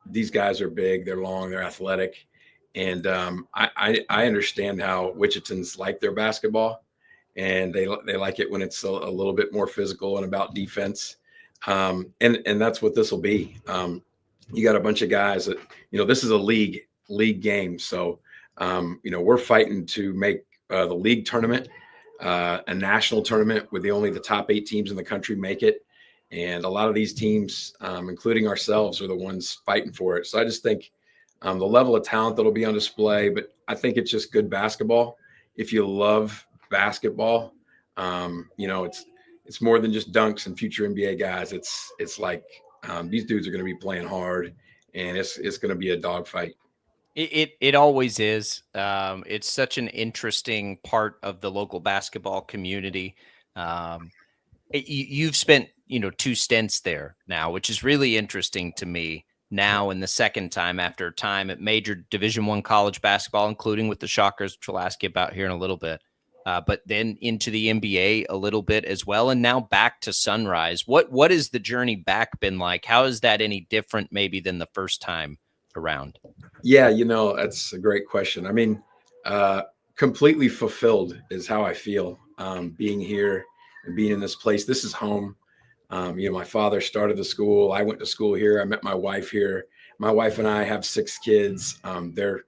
These guys are big, they're long, they're athletic. And I understand how Wichitans like their basketball, and they like it when it's a little bit more physical and about defense. And that's what this will be. You got a bunch of guys that, this is a league game. So, we're fighting to make the league tournament, a national tournament where only the top 8 teams in the country make it. And a lot of these teams, including ourselves, are the ones fighting for it. So I just think the level of talent that'll be on display, but I think it's just good basketball. if you love basketball, you know, it's more than just dunks and future NBA guys. It's like these dudes are going to be playing hard, and it's going to be a dogfight. It always is. It's such an interesting part of the local basketball community. You've spent, 2 stints there now, which is really interesting to me now, in the second time after time at major Division I college basketball, including with the Shockers, which we'll ask you about here in a little bit. But then into the NBA a little bit as well, and now back to Sunrise. What has the journey back been like? How is that any different maybe than the first time around? Yeah, that's a great question. I mean, completely fulfilled is how I feel, being here and being in this place. This is home. My father started the school. I went to school here. I met my wife here. My wife and I have 6 kids. They're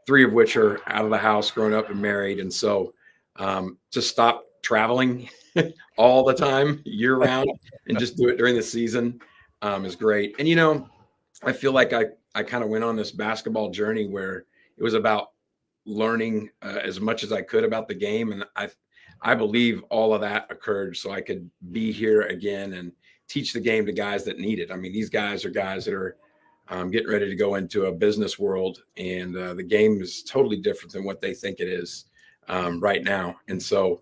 3 of which are out of the house, grown up and married. And so to stop traveling all the time year round and just do it during the season is great. And, I feel like I kind of went on this basketball journey where it was about learning as much as I could about the game. And I believe all of that occurred so I could be here again and teach the game to guys that need it. I mean, these guys are guys that are getting ready to go into a business world, and the game is totally different than what they think it is right now. And so,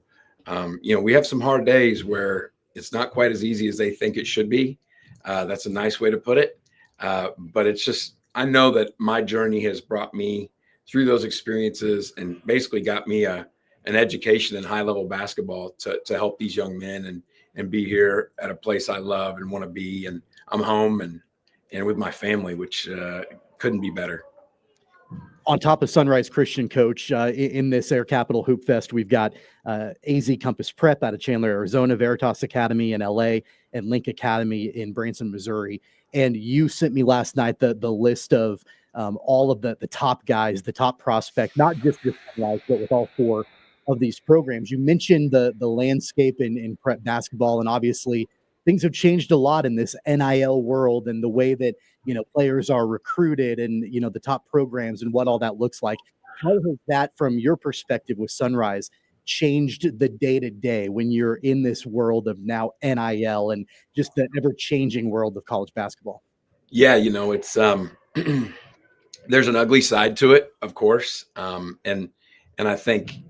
we have some hard days where it's not quite as easy as they think it should be. That's a nice way to put it. But it's just, I know that my journey has brought me through those experiences and basically got me an education in high-level basketball to help these young men and be here at a place I love and want to be. And I'm home and with my family, which couldn't be better. On top of Sunrise Christian, Coach, in this Air Capital Hoop Fest, we've got AZ Compass Prep out of Chandler, Arizona, Veritas Academy in LA, and Link Academy in Branson, Missouri. And you sent me last night the list of all of the top guys, the top prospect, not just with Sunrise, but with all 4 of these programs. You mentioned the landscape in prep basketball, and obviously things have changed a lot in this NIL world and the way that, players are recruited and, the top programs and what all that looks like. How has that, from your perspective with Sunrise, changed the day-to-day when you're in this world of now NIL and just the ever-changing world of college basketball? Yeah, it's there's an ugly side to it, of course. And I think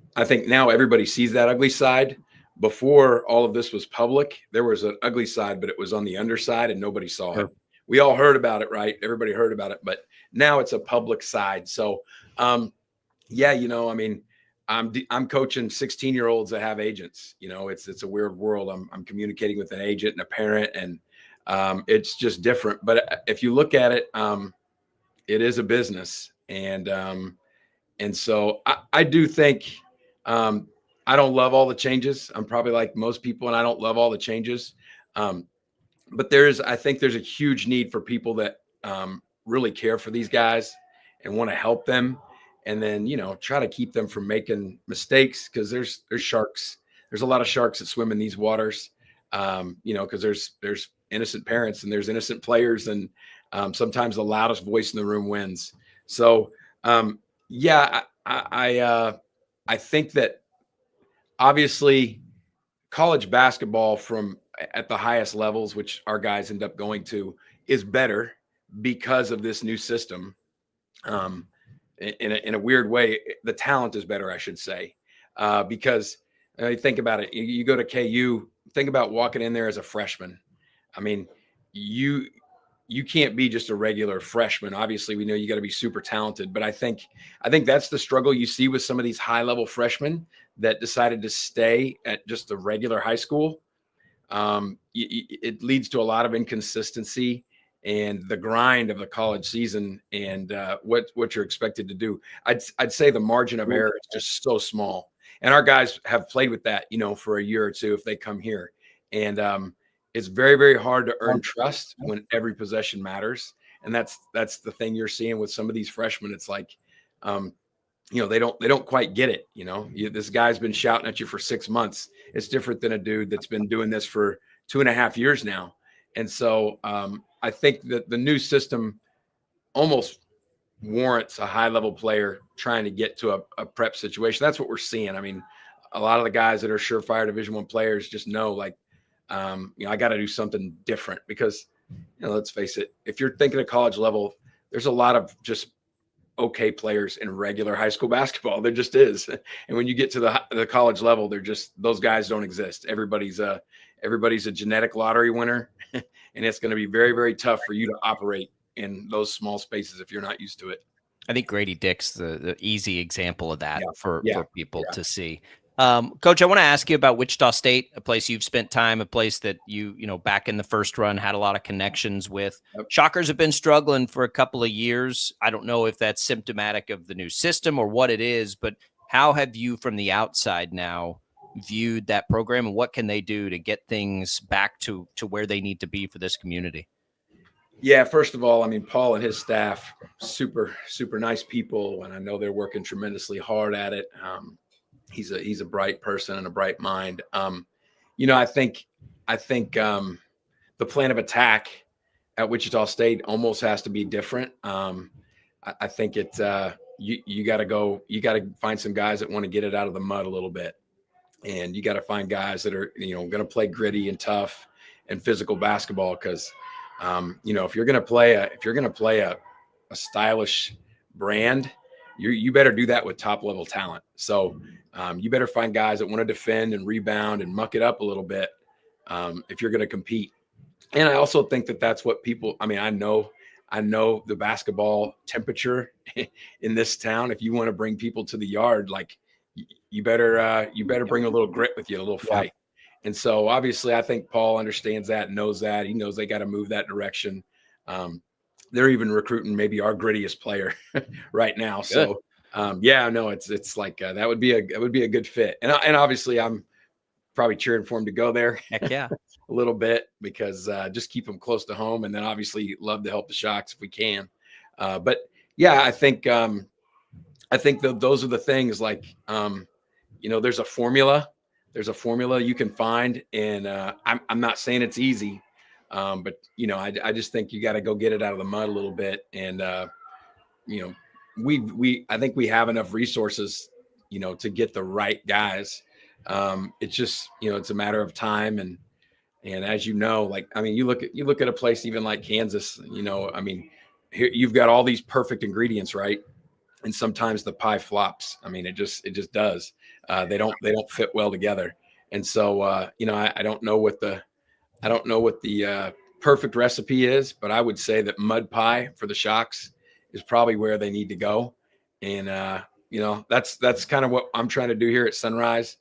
now everybody sees that ugly side. Before all of this was public, there was an ugly side, but it was on the underside and nobody saw it. We all heard about it, right? Everybody heard about it, but now it's a public side. So, I'm coaching 16-year-olds that have agents. It's a weird world. I'm communicating with an agent and a parent, and it's just different. But if you look at it, it is a business, and so I do think I don't love all the changes. I'm probably like most people, and I don't love all the changes. But I think there's a huge need for people that really care for these guys and want to help them. And then, try to keep them from making mistakes, because there's sharks. There's a lot of sharks that swim in these waters, because there's innocent parents and there's innocent players, and sometimes the loudest voice in the room wins. So, I think that obviously college basketball at the highest levels, which our guys end up going to, is better because of this new system. In a weird way, the talent is better, I should say, because think about it. You go to KU, think about walking in there as a freshman. I mean, you can't be just a regular freshman. Obviously, we know you got to be super talented, but I think that's the struggle you see with some of these high-level freshmen that decided to stay at just a regular high school. It leads to a lot of inconsistency and the grind of the college season, and what you're expected to do. I'd say the margin of error is just so small, and our guys have played with that, for a year or two if they come here, and it's very, very hard to earn trust when every possession matters, and that's the thing you're seeing with some of these freshmen. It's like, they don't quite get it. This guy's been shouting at you for 6 months. It's different than a dude that's been doing this for 2.5 years now. And so I think that the new system almost warrants a high level player trying to get to a prep situation. That's what we're seeing. I mean, a lot of the guys that are surefire Division I players just know, like, I got to do something different because, let's face it, if you're thinking of college level, there's a lot of just okay players in regular high school basketball. There just is. And when you get to the college level, those guys don't exist. Everybody's a genetic lottery winner, and it's going to be very, very tough for you to operate in those small spaces if you're not used to it. I think Grady Dick's the easy example of that for people to see. Coach, I want to ask you about Wichita State, a place you've spent time, a place that you back in the first run had a lot of connections with. Shockers have been struggling for a couple of years. I don't know if that's symptomatic of the new system or what it is, but how have you from the outside now viewed that program, and what can they do to get things back to where they need to be for this community? Yeah, first of all, I mean, Paul and his staff, super, super nice people, and I know they're working tremendously hard at it. He's a bright person and a bright mind. I think the plan of attack at Wichita State almost has to be different. I think you got to find some guys that want to get it out of the mud a little bit, and you got to find guys that are going to play gritty and tough and physical basketball. Because if you're going to play a stylish brand, you better do that with top level talent. So you better find guys that want to defend and rebound and muck it up a little bit if you're going to compete. And I also think that that's what people. I mean, I know the basketball temperature in this town. If you want to bring people to the yard, like you better bring a little grit with you, a little fight. And so obviously, I think Paul understands that, knows that. He knows they got to move that direction. They're even recruiting maybe our grittiest player right now. Good. So it's like that would be a good fit. And obviously I'm probably cheering for him to go there. Heck yeah. A little bit because just keep him close to home. And then obviously love to help the Shocks if we can. But yeah, I think those are the things like, there's a formula. There's a formula you can find. And I'm not saying it's easy. But I just think you got to go get it out of the mud a little bit. And, I think we have enough resources, to get the right guys. It's just, it's a matter of time. And as you look at a place even like Kansas, here you've got all these perfect ingredients, right? And sometimes the pie flops. I mean, it just does. They don't fit well together. And so, I don't know what the perfect recipe is, but I would say that mud pie for the Shocks is probably where they need to go. And, that's kind of what I'm trying to do here at Sunrise.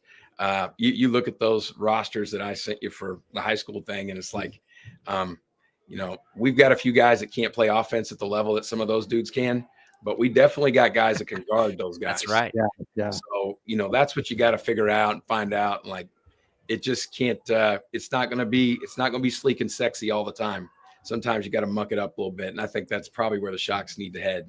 You look at those rosters that I sent you for the high school thing, and it's like, we've got a few guys that can't play offense at the level that some of those dudes can, but we definitely got guys that can guard those guys. That's right. Yeah. So, that's what you got to figure out and find out. And like, it just can't, it's not going to be sleek and sexy all the time. Sometimes you got to muck it up a little bit. And I think that's probably where the Shocks need to head.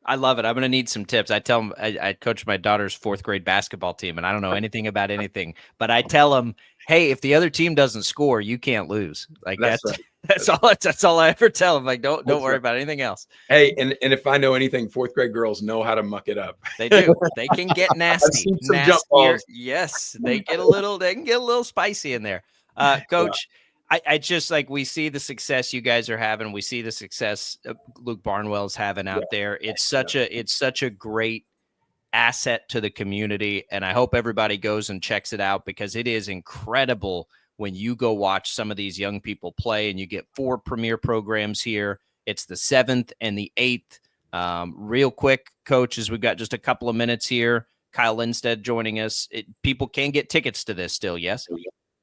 I love it. I'm going to need some tips. I tell them I coach my daughter's 4th grade basketball team, and I don't know anything about anything, but I tell them, hey, if the other team doesn't score, you can't lose. Like that's all I ever tell them. Like, don't worry about anything else. Hey, and if I know anything, 4th grade girls know how to muck it up. They do. They can get nasty. Jump balls. Yes. They can get a little spicy in there. Coach, I just like, we see the success you guys are having. We see the success Luke Barnwell's having out there. It's such a great asset to the community. And I hope everybody goes and checks it out, because it is incredible when you go watch some of these young people play, and you get 4 premier programs here. It's the 7th and the 8th. Real quick, Coach, as we've got just a couple of minutes here, Kyle Lindstedt joining us. People can get tickets to this still, yes?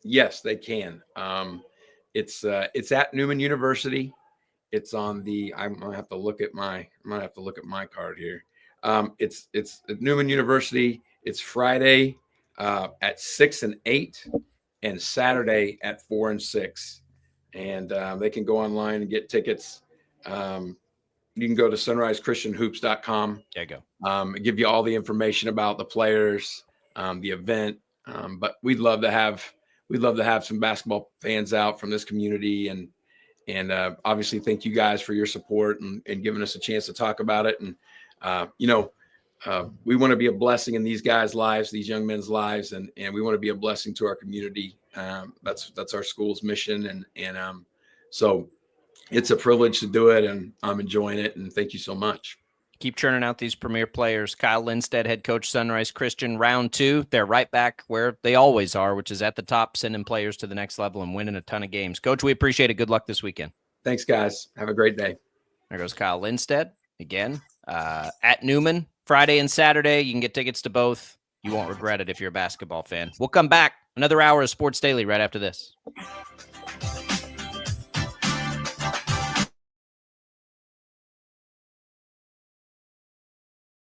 Yes, they can. It's at Newman University. It's on the. I'm gonna have to look at my card here. It's at Newman University. It's Friday at 6 and 8, and Saturday at 4 and 6. And they can go online and get tickets. You can go to sunrisechristianhoops.com. There you go. Give you all the information about the players, the event. But we'd love to have some basketball fans out from this community, and And obviously, thank you guys for your support and giving us a chance to talk about it. And, we want to be a blessing in these guys' lives, these young men's lives, and we want to be a blessing to our community. That's our school's mission. And so it's a privilege to do it, and I'm enjoying it. And thank you so much. Keep churning out these premier players. Kyle Lindstedt, head coach, Sunrise Christian, round 2. They're right back where they always are, which is at the top, sending players to the next level and winning a ton of games. Coach, we appreciate it. Good luck this weekend. Thanks, guys. Have a great day. There goes Kyle Lindstedt again at Newman Friday and Saturday. You can get tickets to both. You won't regret it if you're a basketball fan. We'll come back. Another hour of Sports Daily right after this.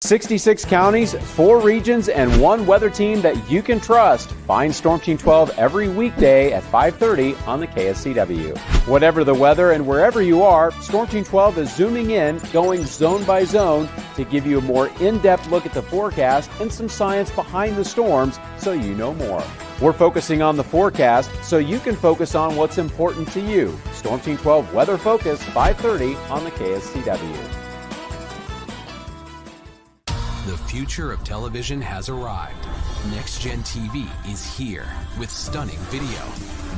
66 counties, 4 regions, and 1 weather team that you can trust. Find Storm Team 12 every weekday at 5:30 on the KSCW. Whatever the weather and wherever you are, Storm Team 12 is zooming in, going zone by zone to give you a more in-depth look at the forecast and some science behind the storms so you know more. We're focusing on the forecast so you can focus on what's important to you. Storm Team 12 Weather Focus, 5:30 on the KSCW. The future of television has arrived. Next Gen TV is here with stunning video,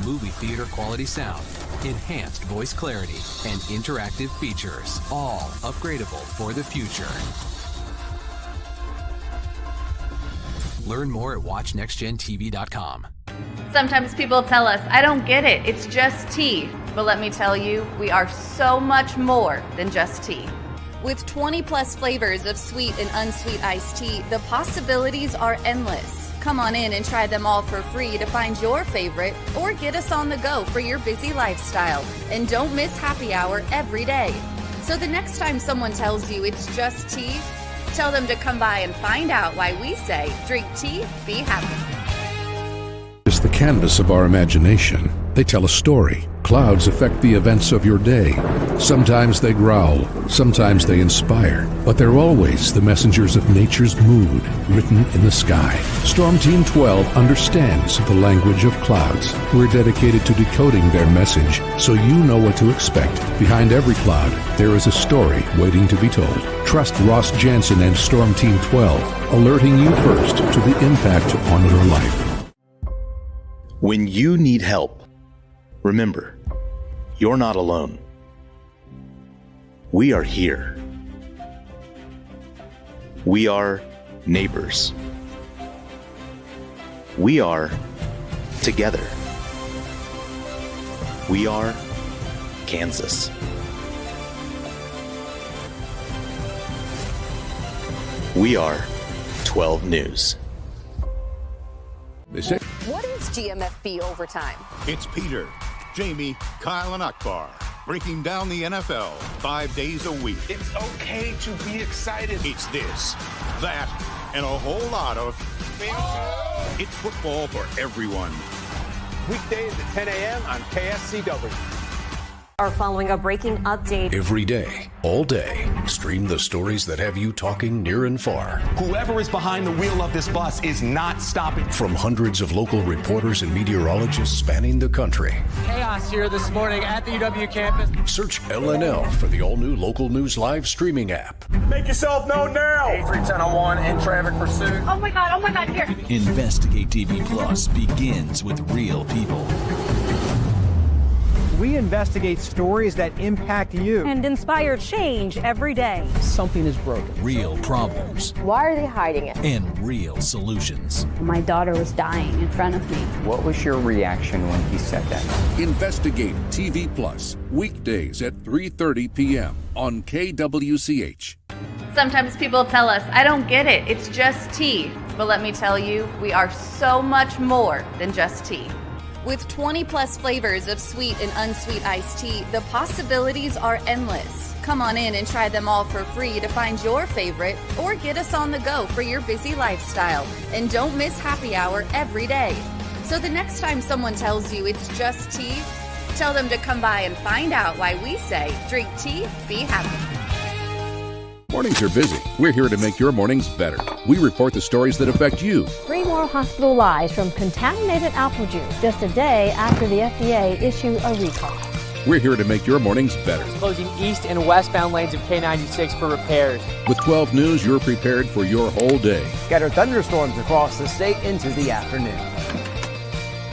movie theater quality sound, enhanced voice clarity, and interactive features, all upgradable for the future. Learn more at watchnextgentv.com. Sometimes people tell us, I don't get it, it's just tea. But let me tell you, we are so much more than just tea. With 20 plus flavors of sweet and unsweet iced tea, the possibilities are endless. Come on in and try them all for free to find your favorite or get us on the go for your busy lifestyle. And don't miss happy hour every day. So the next time someone tells you it's just tea, tell them to come by and find out why we say, drink tea, be happy. It's the canvas of our imagination. They tell a story. Clouds affect the events of your day. Sometimes they growl, sometimes they inspire, but they're always the messengers of nature's mood written in the sky. Storm Team 12 understands the language of clouds. We're dedicated to decoding their message so you know what to expect. Behind every cloud, there is a story waiting to be told. Trust Ross Jansen and Storm Team 12, alerting you first to the impact on your life. When you need help, remember, you're not alone. We are here. We are neighbors. We are together. We are Kansas. We are 12 News. What is GMFB Overtime? It's Peter, Jamie, Kyle, and Akbar breaking down the NFL 5 days a week. It's okay to be excited. It's this, that, and a whole lot of It's football for everyone. Weekdays at 10 a.m. on KSCW. Are following a breaking update. Every day, all day, stream the stories that have you talking near and far. Whoever is behind the wheel of this bus is not stopping. From hundreds of local reporters and meteorologists spanning the country. Chaos here this morning at the UW campus. Search LNL for the all-new Local News Live streaming app. Make yourself known now. 83101 in traffic pursuit. Oh my God, here. Investigate TV Plus begins with real people. We investigate stories that impact you. And inspire change every day. Something is broken. Real problems. Why are they hiding it? And real solutions. My daughter was dying in front of me. What was your reaction when he said that? Investigate TV Plus, weekdays at 3:30 p.m. on KWCH. Sometimes people tell us, I don't get it, it's just tea. But let me tell you, we are so much more than just tea. With 20 plus flavors of sweet and unsweet iced tea, the possibilities are endless. Come on in and try them all for free to find your favorite or get us on the go for your busy lifestyle. And don't miss happy hour every day. So the next time someone tells you it's just tea, tell them to come by and find out why we say, drink tea, be happy. Mornings are busy. We're here to make your mornings better. We report the stories that affect you. 3 more hospitalized from contaminated apple juice just a day after the FDA issued a recall. We're here to make your mornings better. Closing east and westbound lanes of K96 for repairs. With 12 News, you're prepared for your whole day. Scattered thunderstorms across the state into the afternoon.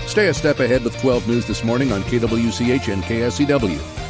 Stay a step ahead with 12 News this morning on KWCH and KSCW.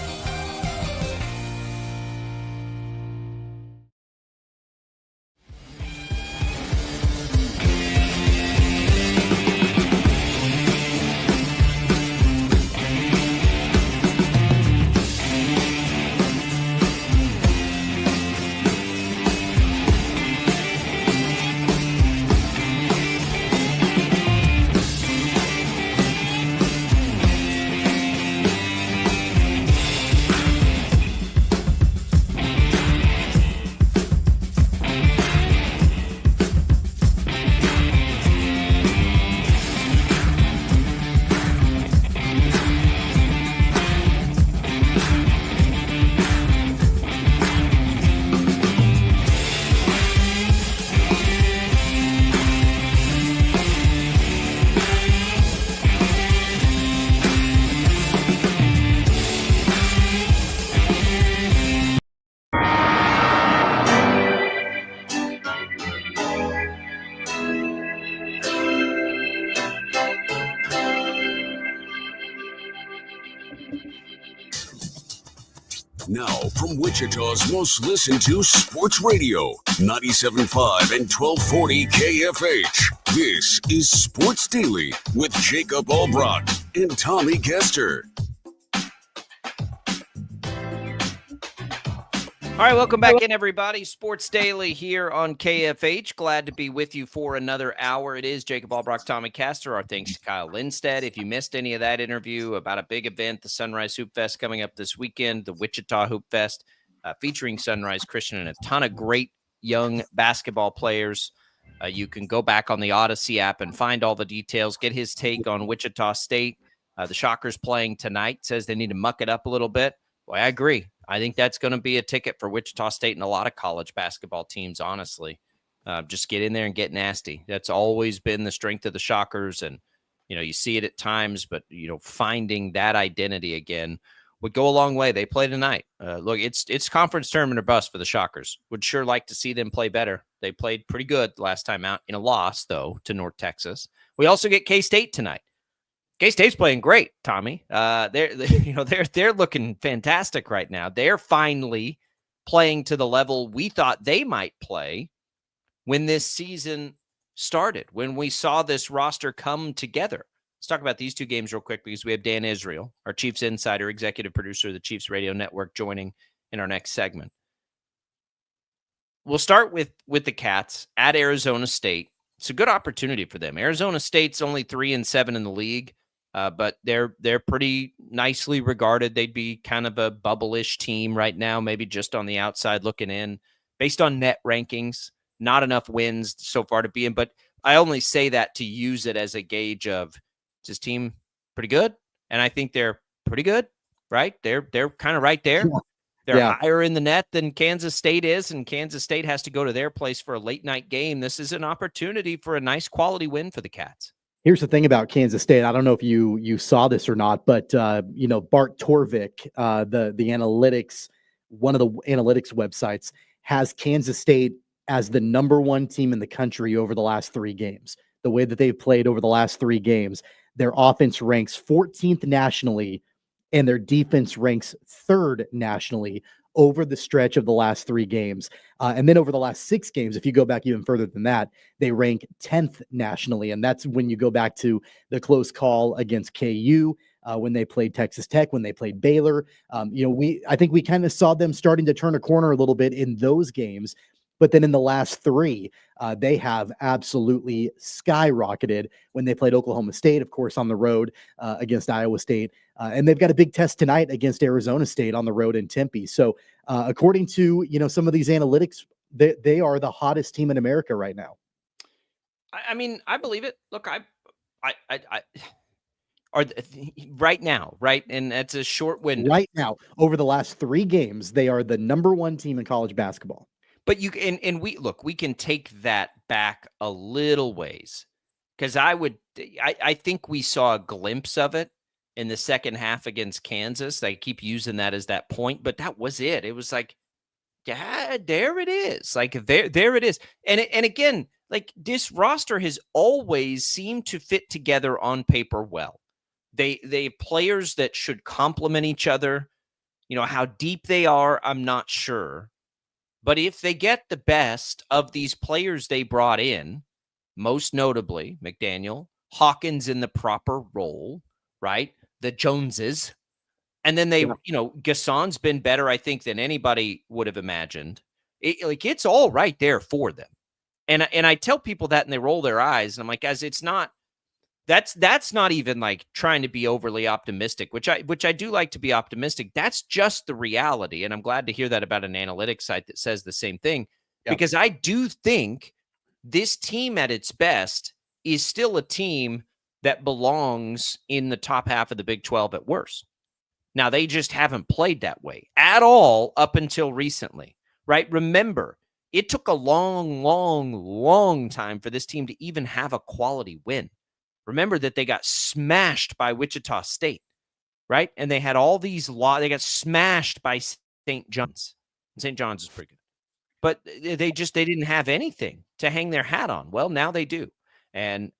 Now, from Wichita's most listened to sports radio, 97.5 and 1240 KFH. This is Sports Daily with Jacob Albrock and Tommy Kester. All right, welcome back in, everybody. Sports Daily here on KFH. Glad to be with you for another hour. It is Jacob Albrock, Tommy Castor. Our thanks to Kyle Lindstedt. If you missed any of that interview about a big event, the Sunrise Hoop Fest coming up this weekend, the Wichita Hoop Fest, featuring Sunrise Christian and a ton of great young basketball players. You can go back on the Odyssey app and find all the details, get his take on Wichita State. The Shockers playing tonight, says they need to muck it up a little bit. Boy, I agree. I think that's going to be a ticket for Wichita State and a lot of college basketball teams, honestly. Just get in there and get nasty. That's always been the strength of the Shockers. And, you see it at times, but, finding that identity again would go a long way. They play tonight. Look, it's conference tournament or bust for the Shockers. Would sure like to see them play better. They played pretty good last time out in a loss, though, to North Texas. We also get K-State tonight. K-State's playing great, Tommy. They're looking fantastic right now. They're finally playing to the level we thought they might play when this season started, when we saw this roster come together. Let's talk about these two games real quick because we have Dan Israel, our Chiefs insider, executive producer of the Chiefs Radio Network, joining in our next segment. We'll start with the Cats at Arizona State. It's a good opportunity for them. Arizona State's only 3-7 in the league. But they're pretty nicely regarded. They'd be kind of a bubble-ish team right now, maybe just on the outside looking in. Based on net rankings, not enough wins so far to be in. But I only say that to use it as a gauge of, is this team pretty good? And I think they're pretty good, right? They're kind of right there. They're higher in the net than Kansas State is, and Kansas State has to go to their place for a late-night game. This is an opportunity for a nice quality win for the Cats. Here's the thing about Kansas State. I don't know if you saw this or not, but Bart Torvik, the analytics, one of the analytics websites, has Kansas State as the number one team in the country over the last 3 games. The way that they've played over the last 3 games, their offense ranks 14th nationally, and their defense ranks 3rd nationally over the stretch of the last 3 games. And then over the last 6 games, if you go back even further than that, they rank 10th nationally. And that's when you go back to the close call against KU, when they played Texas Tech, when they played Baylor. I think we kind of saw them starting to turn a corner a little bit in those games. But then in the last 3, they have absolutely skyrocketed when they played Oklahoma State, of course, on the road against Iowa State. And they've got a big test tonight against Arizona State on the road in Tempe. So according to, some of these analytics, they are the hottest team in America right now. I mean, I believe it. Look, I are right now, right? And that's a short window. Right now, over the last 3 games, they are the number 1 team in college basketball. But we can take that back a little ways, because I think we saw a glimpse of it in the second half against Kansas. They keep using that as that point, but that was it. It was like, yeah, there it is. Like there it is. And again, like this roster has always seemed to fit together on paper well. They have players that should complement each other. You know, how deep they are, I'm not sure. But if they get the best of these players they brought in, most notably McDaniel, Hawkins in the proper role, right? The Joneses. And then they, Gason's been better, I think, than anybody would have imagined. It's all right there for them. And I tell people that and they roll their eyes. And I'm like, guys, it's not, that's not even like trying to be overly optimistic, which I do like to be optimistic. That's just the reality. And I'm glad to hear that about an analytics site that says the same thing, because I do think this team at its best is still a team that belongs in the top half of the Big 12 at worst. Now, they just haven't played that way at all up until recently, right? Remember, it took a long, long, long time for this team to even have a quality win. Remember that they got smashed by Wichita State, right? And they had all these they got smashed by St. John's. St. John's is pretty good. But they didn't have anything to hang their hat on. Well, now they do. And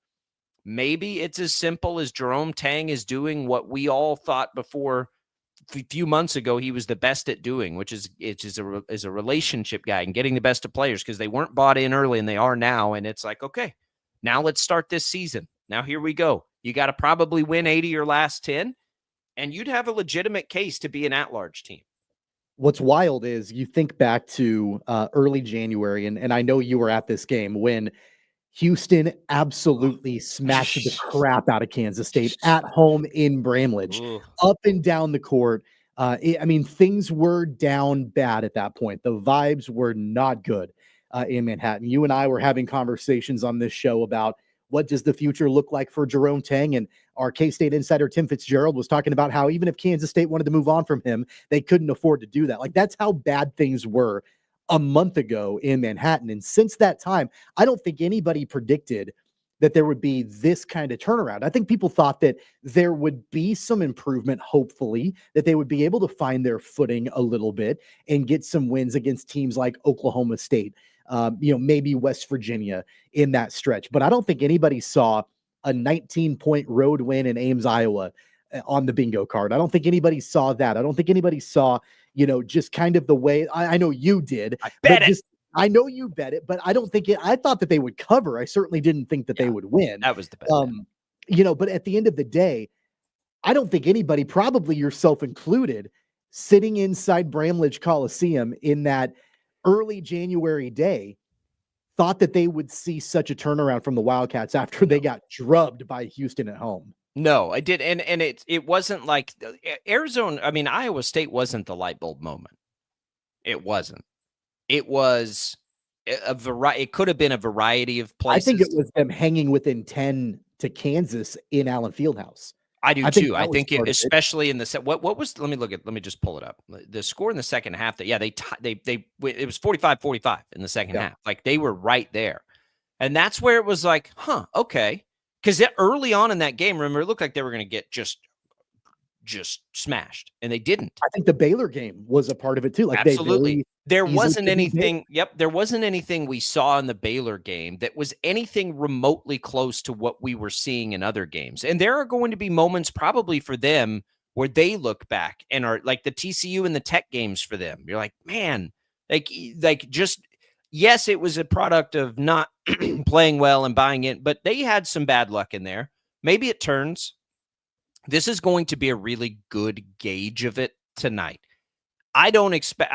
maybe it's as simple as Jerome Tang is doing what we all thought before a few months ago he was the best at doing, which is a relationship guy and getting the best of players, because they weren't bought in early and they are now. And it's like, okay, now let's start this season. Now here we go. You got to probably win 80 your last 10, and you'd have a legitimate case to be an at-large team. What's wild is you think back to early January, and I know you were at this game when Houston absolutely smashed the crap out of Kansas State at home in Bramlage, up and down the court. Things were down bad at that point. The vibes were not good in Manhattan. You and I were having conversations on this show about what does the future look like for Jerome Tang, and our K-State insider Tim Fitzgerald was talking about how even if Kansas State wanted to move on from him, they couldn't afford to do that. Like, that's how bad things were a month ago in Manhattan. And since that time, I don't think anybody predicted that there would be this kind of turnaround. I think people thought that there would be some improvement, hopefully, that they would be able to find their footing a little bit and get some wins against teams like Oklahoma State, maybe West Virginia in that stretch. But I don't think anybody saw a 19-point road win in Ames, Iowa on the bingo card. I don't think anybody saw that. I don't think anybody saw, just kind of the way I know you did. I know you bet it, but I don't think I thought that they would cover. I certainly didn't think that they would win. That was the bet. But at the end of the day, I don't think anybody, probably yourself included, sitting inside Bramlage Coliseum in that early January day, thought that they would see such a turnaround from the Wildcats after they got drubbed by Houston at home. No, I did. And it wasn't like Arizona. I mean, Iowa State wasn't the light bulb moment. It wasn't. It was a variety. It could have been a variety of places. I think it was them hanging within 10 to Kansas in Allen Fieldhouse. I do too. I think especially in the set. What was? Let me just pull it up. The score in the second half. It was 45-45 in the second half. Like, they were right there, and that's where it was like, okay. Because early on in that game, remember, it looked like they were going to get just smashed, and they didn't. I think the Baylor game was a part of it too. Like, absolutely. There wasn't anything. There wasn't anything we saw in the Baylor game that was anything remotely close to what we were seeing in other games. And there are going to be moments probably for them where they look back and are like the TCU and the Tech games for them. You're like, man, yes, it was a product of not playing well and buying in, but they had some bad luck in there. Maybe it turns. This is going to be a really good gauge of it tonight. I don't expect,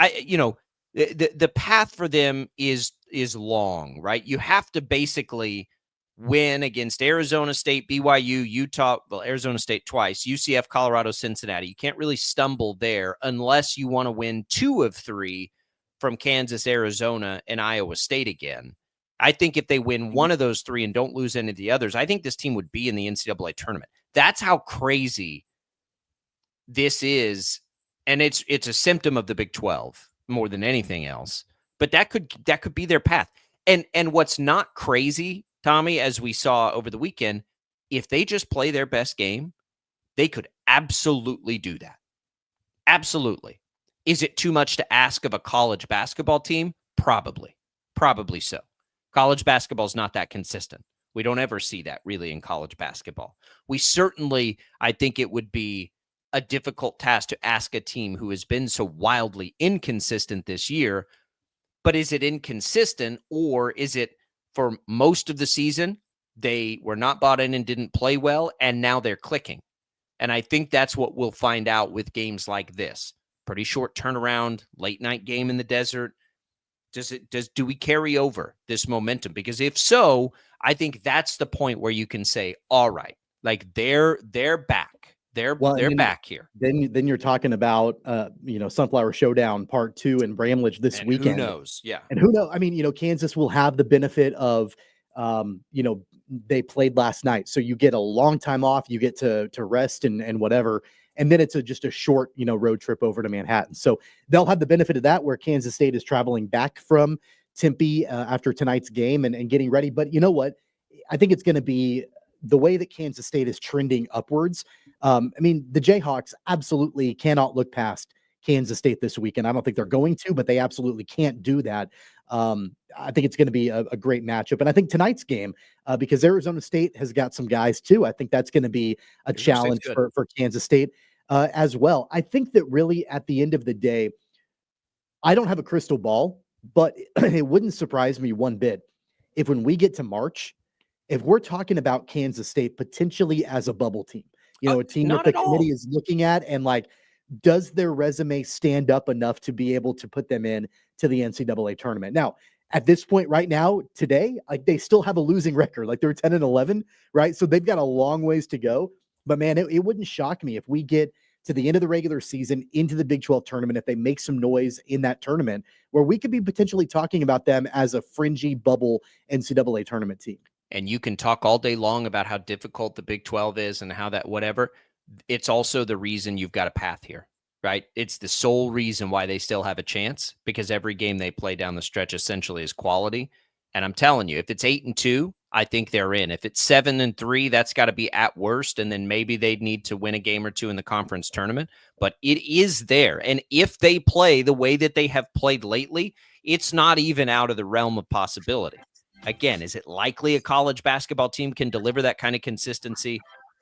the path for them is long, right? You have to basically win against Arizona State, BYU, Utah, Arizona State twice, UCF, Colorado, Cincinnati. You can't really stumble there unless you want to win 2 of 3 from Kansas, Arizona, and Iowa State again. I think if they win one of those 3 and don't lose any of the others, I think this team would be in the NCAA tournament. That's how crazy this is. And it's a symptom of the Big 12 more than anything else. But that could be their path. And what's not crazy, Tommy, as we saw over the weekend, if they just play their best game, They could absolutely do that. Absolutely. Is it too much to ask of a college basketball team? Probably. Probably so. College basketball is not that consistent. We don't ever see that really in college basketball. We certainly, I think it would be a difficult task to ask a team who has been so wildly inconsistent this year. But is it inconsistent, or is it for most of the season they were not bought in and didn't play well, and now they're clicking? And I think that's what we'll find out with games like this. Pretty short turnaround, late night game in the desert. Do we carry over this momentum? Because if so, I think that's the point where you can say, all right, like they're back. They're back here. Then you're talking about Sunflower Showdown Part 2 in Bramlage this weekend. Who knows? Yeah. And who knows? I mean, Kansas will have the benefit of they played last night. So you get a long time off, you get to rest and whatever. And then it's just a short, road trip over to Manhattan. So they'll have the benefit of that, where Kansas State is traveling back from Tempe after tonight's game and getting ready. But you know what? I think it's going to be the way that Kansas State is trending upwards. The Jayhawks absolutely cannot look past Kansas State this weekend. I don't think they're going to, but they absolutely can't do that. I think it's going to be a great matchup. And I think tonight's game, because Arizona State has got some guys too, I think that's going to be a challenge for Kansas State as well. I think that really at the end of the day, I don't have a crystal ball, but it wouldn't surprise me one bit if when we get to March, if we're talking about Kansas State potentially as a bubble team, a team that the committee is looking at and does their resume stand up enough to be able to put them in to the NCAA tournament? Now, at this point right now, today, they still have a losing record. They're 10-11, right? So they've got a long ways to go. But man, it wouldn't shock me if we get to the end of the regular season into the Big 12 tournament, if they make some noise in that tournament, where we could be potentially talking about them as a fringy bubble NCAA tournament team. And you can talk all day long about how difficult the Big 12 is and how that whatever. It's also the reason you've got a path here, right? It's the sole reason why they still have a chance, because every game they play down the stretch essentially is quality. And I'm telling you, if it's 8-2, I think they're in. If it's 7-3, that's got to be at worst. And then maybe they'd need to win a game or two in the conference tournament. But it is there. And if they play the way that they have played lately, it's not even out of the realm of possibility. Again, is it likely a college basketball team can deliver that kind of consistency?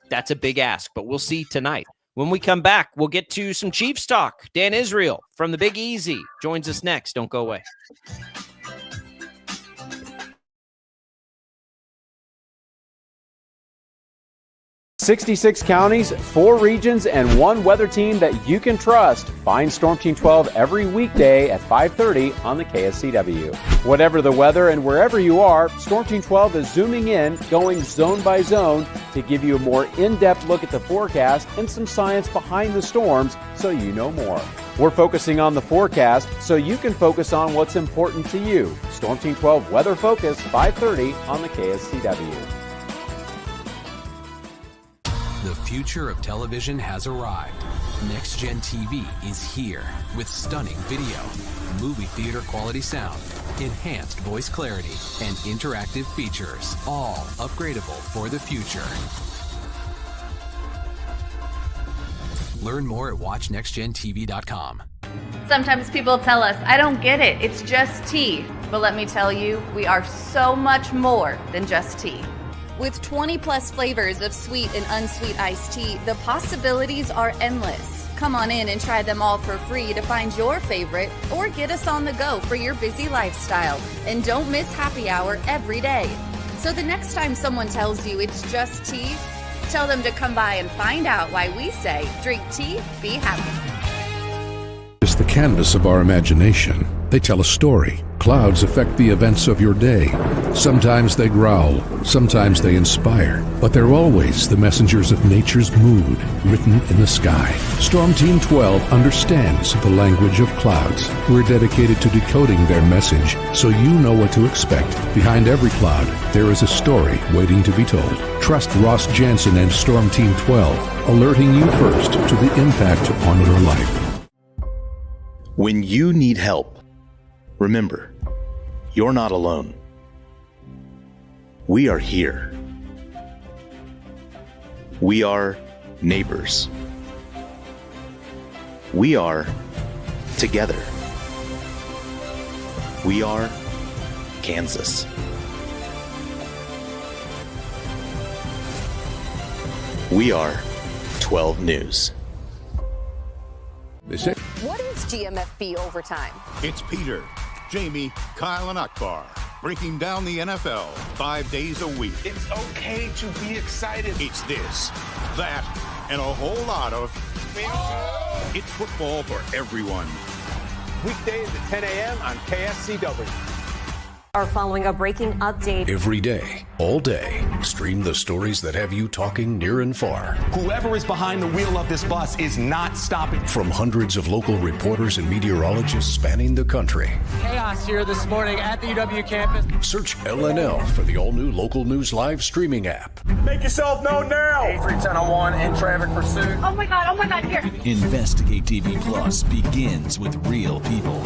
That's a big ask, but we'll see tonight. When we come back, we'll get to some Chiefs talk. Dan Israel from the Big Easy joins us next. Don't go away. 66 counties, 4 regions, and 1 weather team that you can trust. Find Storm Team 12 every weekday at 5:30 on the KSCW. Whatever the weather and wherever you are, Storm Team 12 is zooming in, going zone by zone to give you a more in-depth look at the forecast and some science behind the storms so you know more. We're focusing on the forecast so you can focus on what's important to you. Storm Team 12 Weather Focus, 5:30 on the KSCW. The future of television has arrived. Next Gen TV is here with stunning video, movie theater quality sound, enhanced voice clarity, and interactive features, all upgradable for the future. Learn more at watchnextgentv.com. Sometimes people tell us, I don't get it, it's just tea. But let me tell you, we are so much more than just tea. With 20 plus flavors of sweet and unsweet iced tea, the possibilities are endless. Come on in and try them all for free to find your favorite, or get us on the go for your busy lifestyle. And don't miss happy hour every day. So the next time someone tells you it's just tea, tell them to come by and find out why we say, drink tea, be happy. It's the canvas of our imagination. They tell a story. Clouds affect the events of your day. Sometimes they growl, sometimes they inspire, but they're always the messengers of nature's mood, written in the sky. Storm Team 12 understands the language of clouds. We're dedicated to decoding their message so you know what to expect. Behind every cloud, there is a story waiting to be told. Trust Ross Jansen and Storm Team 12, alerting you first to the impact on your life. When you need help, remember, you're not alone. We are here. We are neighbors. We are together. We are Kansas. We are 12 News. What is GMFB overtime? It's Peter, Jamie, Kyle, and Akbar breaking down the NFL 5 days a week. It's okay to be excited. It's this, that, and a whole lot of It's football for everyone. Weekdays at 10 a.m. on KSCW. Are following a breaking update. Every day, all day, stream the stories that have you talking near and far. Whoever is behind the wheel of this bus is not stopping. From hundreds of local reporters and meteorologists spanning the country. Chaos here this morning at the UW campus. Search LNL for the all-new Local News Live streaming app. Make yourself known now. 83101 in traffic pursuit. Oh my God, here. Investigate TV Plus begins with real people.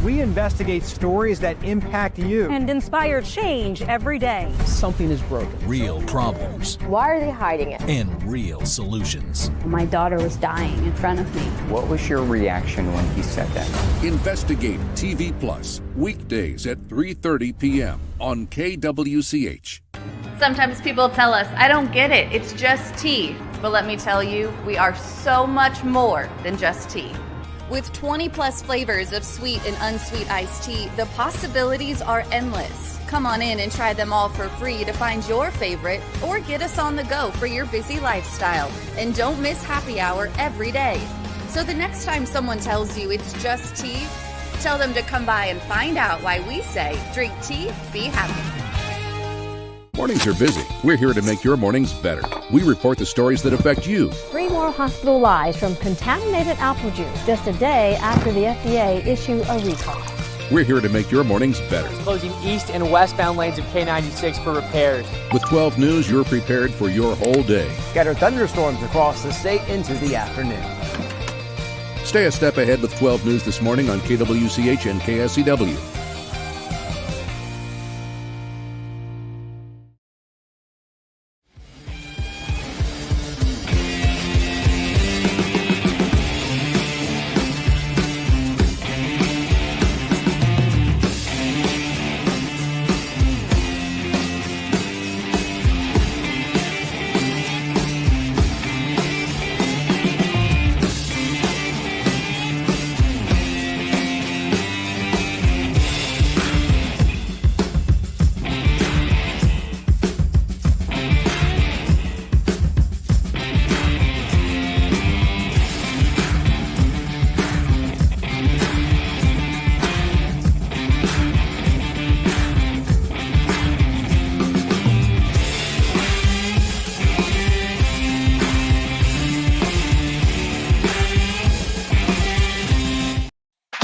We investigate stories that impact you. And inspire change every day. Something is broken. Real problems. Why are they hiding it? And real solutions. My daughter was dying in front of me. What was your reaction when he said that? Investigate TV Plus, weekdays at 3:30 p.m. on KWCH. Sometimes people tell us, I don't get it, it's just tea. But let me tell you, we are so much more than just tea. With 20 plus flavors of sweet and unsweet iced tea, the possibilities are endless. Come on in and try them all for free to find your favorite or get us on the go for your busy lifestyle. And don't miss happy hour every day. So the next time someone tells you it's just tea, tell them to come by and find out why we say drink tea, be happy. Mornings are busy. We're here to make your mornings better. We report the stories that affect you. 3 more hospital lies from contaminated apple juice just a day after the FDA issue a recall. We're here to make your mornings better. Closing east and westbound lanes of K96 for repairs. With 12 News, you're prepared for your whole day. Scattered thunderstorms across the state into the afternoon. Stay a step ahead with 12 News this morning on KWCH and KSCW.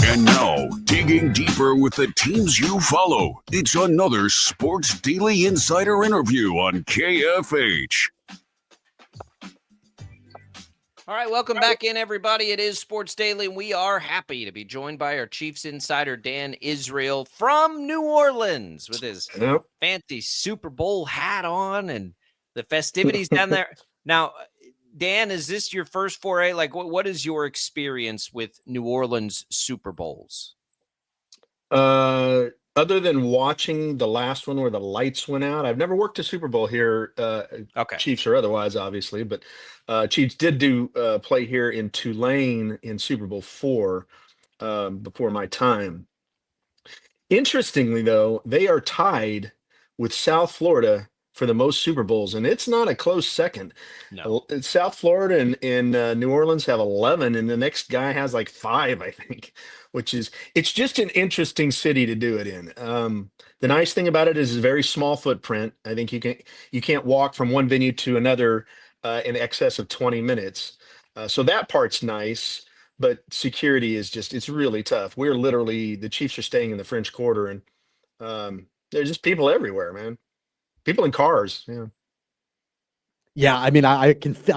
And now, digging deeper with the teams you follow, it's another Sports Daily Insider interview on KFH. All right, welcome back in, everybody. It is Sports Daily, and we are happy to be joined by our Chiefs insider, Dan Israel, from New Orleans, with his fancy Super Bowl hat on and the festivities down there. Now, Dan, is this your first foray? Like, what is your experience with New Orleans Super Bowls? Other than watching the last one where the lights went out, I've never worked a Super Bowl here, Chiefs or otherwise, obviously, but Chiefs did do play here in Tulane in Super Bowl IV before my time. Interestingly, though, they are tied with South Florida for the most Super Bowls, and it's not a close second. No. South Florida and New Orleans have 11, and the next guy has like 5, I think, it's just an interesting city to do it in. The nice thing about it is it's a very small footprint. I think you can't walk from one venue to another in excess of 20 minutes. So that part's nice, but security is it's really tough. The Chiefs are staying in the French Quarter, and there's just people everywhere, man. People in cars. Yeah. Yeah. I mean, I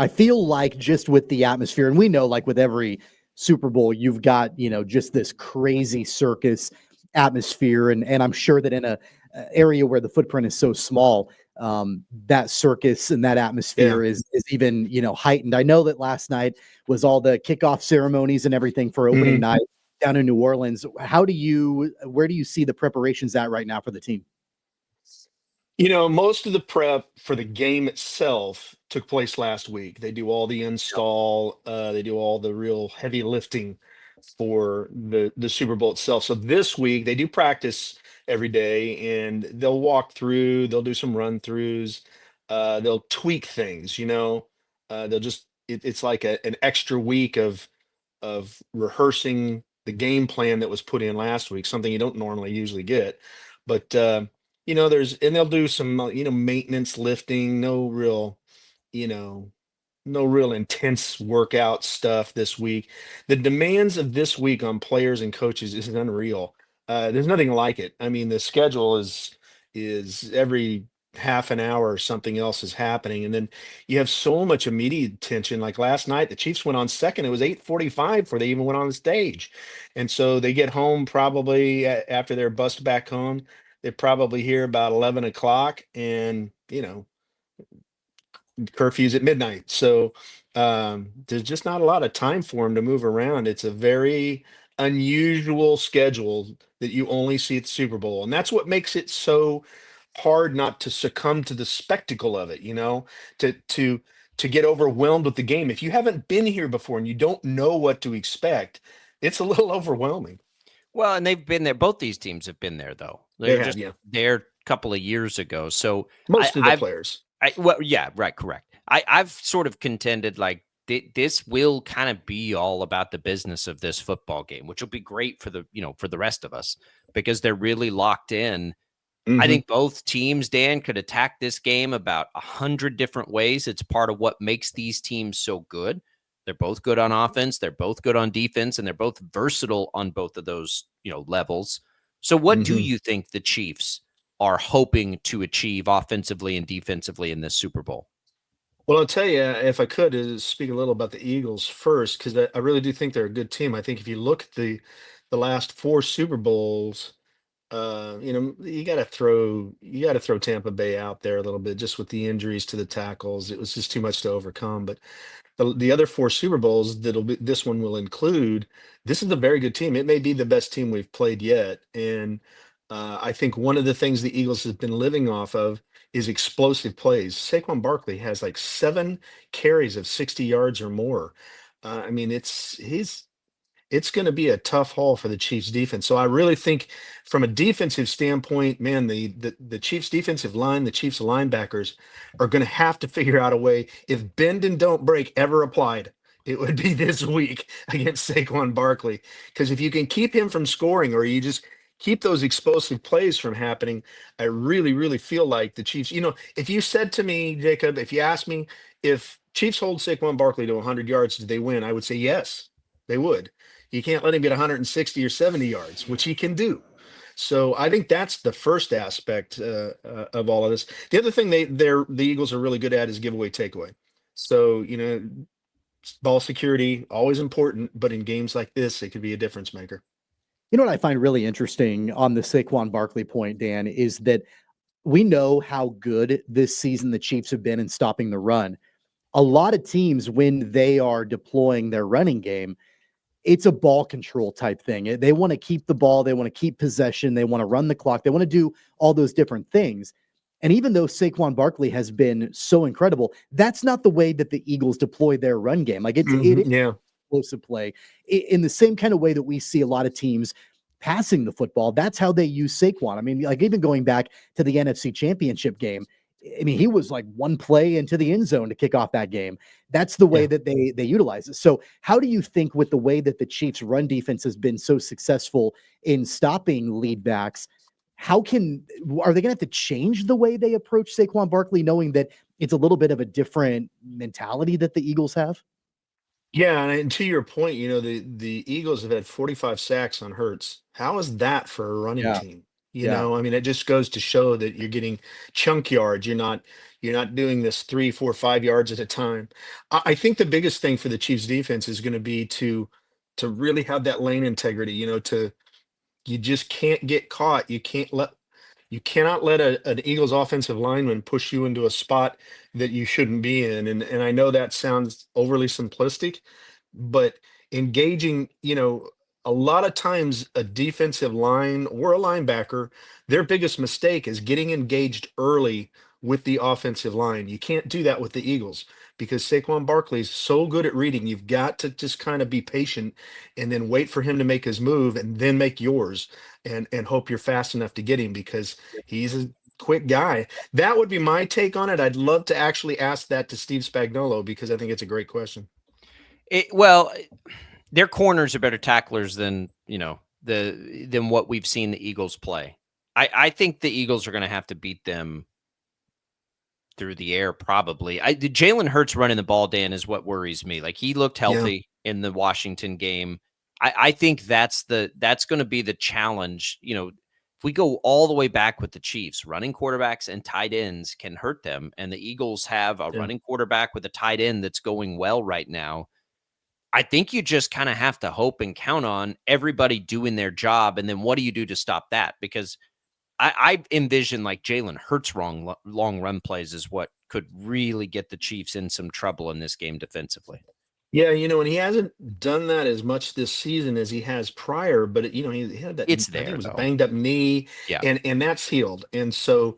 feel like just with the atmosphere, and we know like with every Super Bowl, you've got, just this crazy circus atmosphere. And I'm sure that in a area where the footprint is so small, that circus and that atmosphere is even, heightened. I know that last night was all the kickoff ceremonies and everything for opening night down in New Orleans. Where do you see the preparations at right now for the team? Most of the prep for the game itself took place last week. They do all the install, they do all the real heavy lifting for the Super Bowl itself. So this week they do practice every day, and they'll walk through, they'll do some run throughs, they'll tweak things, they'll just it's like an extra week of rehearsing the game plan that was put in last week, something you don't normally usually get. But they'll do some maintenance lifting, no real intense workout stuff this week. The demands of this week on players and coaches is unreal. There's nothing like it. I mean, the schedule is every half an hour or something else is happening, and then you have so much immediate attention. Like last night, the Chiefs went on second. It was 8:45 before they even went on the stage, and so they get home probably after they're bussed back home. They probably hear about 11 o'clock, and curfew's at midnight. So there's just not a lot of time for them to move around. It's a very unusual schedule that you only see at the Super Bowl, and that's what makes it so hard not to succumb to the spectacle of it. To get overwhelmed with the game. If you haven't been here before and you don't know what to expect, it's a little overwhelming. Well, and they've been there. Both these teams have been there, though. They were just there a couple of years ago. So most of the players. Correct. I've sort of contended like this will kind of be all about the business of this football game, which will be great for the rest of us because they're really locked in. I think both teams, Dan, could attack this game about 100 different ways. It's part of what makes these teams so good. They're both good on offense. They're both good on defense, and they're both versatile on both of those, levels. So what do you think the Chiefs are hoping to achieve offensively and defensively in this Super Bowl? Well, I'll tell you, if I could, speak a little about the Eagles first, because I really do think they're a good team. I think if you look at the last 4 Super Bowls, you got to throw Tampa Bay out there a little bit, just with the injuries to the tackles. It was just too much to overcome. But the other 4 Super Bowls this one will include. This is a very good team. It may be the best team we've played yet, and I think one of the things the Eagles have been living off of is explosive plays. Saquon Barkley has like 7 carries of 60 yards or more. I mean, it's going to be a tough haul for the Chiefs defense. So I really think from a defensive standpoint, man, the Chiefs defensive line, the Chiefs linebackers are going to have to figure out a way. If bend and don't break ever applied, it would be this week against Saquon Barkley. Because if you can keep him from scoring, or you just keep those explosive plays from happening, I really, really feel like the Chiefs, if you said to me, Jacob, if you asked me if Chiefs hold Saquon Barkley to 100 yards, did they win? I would say yes, they would. You can't let him get 160 or 70 yards, which he can do. So I think that's the first aspect of all of this. The other thing the Eagles are really good at is giveaway takeaway. So, ball security, always important, but in games like this, it could be a difference maker. You know what I find really interesting on the Saquon Barkley point, Dan, is that we know how good this season the Chiefs have been in stopping the run. A lot of teams, when they are deploying their running game, it's a ball control type thing. They want to keep the ball. They want to keep possession. They want to run the clock. They want to do all those different things. And even though Saquon Barkley has been so incredible, that's not the way that the Eagles deploy their run game. Like it is explosive play in the same kind of way that we see a lot of teams passing the football. That's how they use Saquon. I mean, like even going back to the NFC Championship game, I mean, he was like one play into the end zone to kick off that game. That's the way that they utilize it. So how do you think, with the way that the Chiefs run defense has been so successful in stopping lead backs, are they going to have to change the way they approach Saquon Barkley, knowing that it's a little bit of a different mentality that the Eagles have? Yeah, and to your point, the Eagles have had 45 sacks on Hurts. How is that for a running team? I mean, it just goes to show that you're getting chunk yards. You're not doing this 3, 4, 5 yards at a time. I think the biggest thing for the Chiefs defense is going to be to really have that lane integrity, you just can't get caught. You can't let You cannot let an Eagles offensive lineman push you into a spot that you shouldn't be in. And I know that sounds overly simplistic, but engaging, a lot of times a defensive line or a linebacker, their biggest mistake is getting engaged early with the offensive line. You can't do that with the Eagles because Saquon Barkley is so good at reading. You've got to just kind of be patient and then wait for him to make his move and then make yours and hope you're fast enough to get him because he's a quick guy. That would be my take on it. I'd love to actually ask that to Steve Spagnuolo because I think it's a great question. Well, their corners are better tacklers than, than what we've seen the Eagles play. I think the Eagles are going to have to beat them through the air, probably. Jalen Hurts running the ball, Dan, is what worries me. Like, he looked healthy in the Washington game. I think that's going to be the challenge. If we go all the way back with the Chiefs, running quarterbacks and tight ends can hurt them. And the Eagles have a running quarterback with a tight end that's going well right now. I think you just kind of have to hope and count on everybody doing their job. And then what do you do to stop that? Because I envision like Jalen Hurts long run plays is what could really get the Chiefs in some trouble in this game defensively. Yeah, and he hasn't done that as much this season as he has prior, but he had that. It's I think there, it was though. a banged up knee, and that's healed. And so,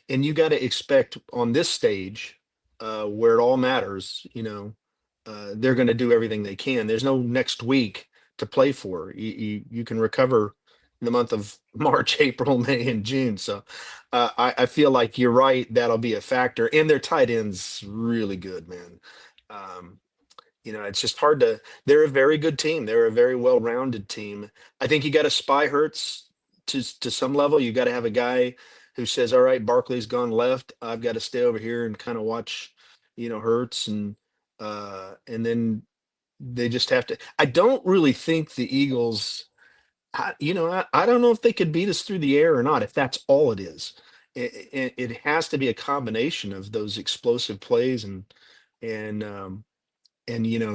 and you got to expect on this stage, where it all matters, they're going to do everything they can. There's no next week to play for. You can recover in the month of March, April, May, and June. So I feel like you're right. That'll be a factor. And their tight end's really good, man. It's just hard they're a very good team. They're a very well-rounded team. I think you got to spy Hurts to some level. You got to have a guy who says, all right, Barkley's gone left. I've got to stay over here and kind of watch, Hurts. And then they just have to, I don't really think the Eagles, I don't know if they could beat us through the air or not, if that's all it is. It has to be a combination of those explosive plays and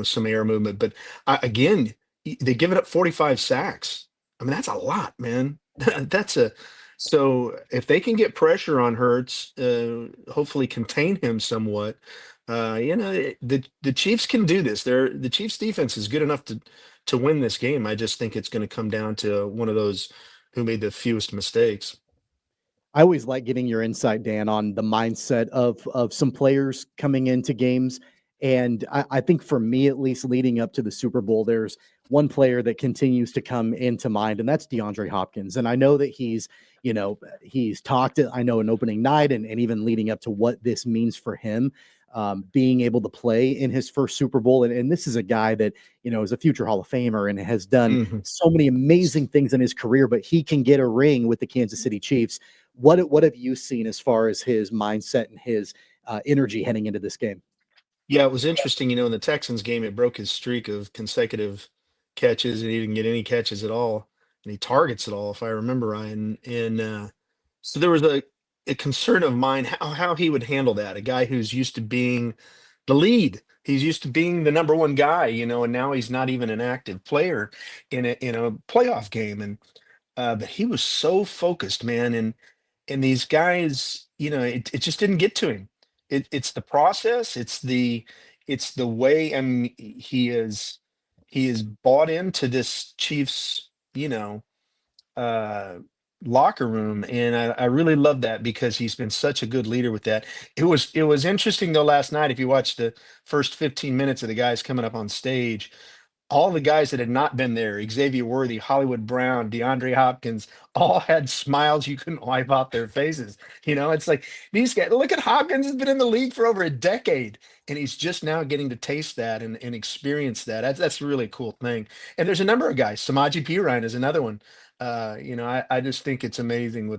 some air movement. But again, they give it up 45 sacks. I mean, that's a lot, man. So if they can get pressure on Hurts, hopefully contain him somewhat, the Chiefs can do this. The Chiefs defense is good enough to win this game. I just think it's going to come down to one of those who made the fewest mistakes. I always like getting your insight, Dan, on the mindset of some players coming into games. And I think for me, at least leading up to the Super Bowl, there's one player that continues to come into mind, and that's DeAndre Hopkins. And I know that he's talked, I know, an opening night and even leading up to what this means for him, being able to play in his first Super Bowl. And this is a guy that, is a future Hall of Famer and has done so many amazing things in his career, but he can get a ring with the Kansas City Chiefs. What have you seen as far as his mindset and his energy heading into this game? Yeah, it was interesting. In the Texans game, it broke his streak of consecutive catches, and he didn't get any catches at all, and he targets it all, if I remember right. And so there was a concern of mine how he would handle that. A guy who's used to being the lead, he's used to being the number one guy, and now he's not even an active player in a playoff game. And but he was so focused, man. And these guys, it just didn't get to him. It's the process. It's the way. And he is bought into this Chiefs, locker room, and I really love that because he's been such a good leader with that. It was interesting though last night. If you watch the first 15 minutes of the guys coming up on stage, all the guys that had not been there, Xavier Worthy, Hollywood Brown, DeAndre Hopkins, all had smiles you couldn't wipe off their faces. It's like these guys, look at Hopkins, has been in the league for over a decade, and he's just now getting to taste that and experience that. That's a really cool thing. And there's a number of guys. Samaje Perine is another one. I just think it's amazing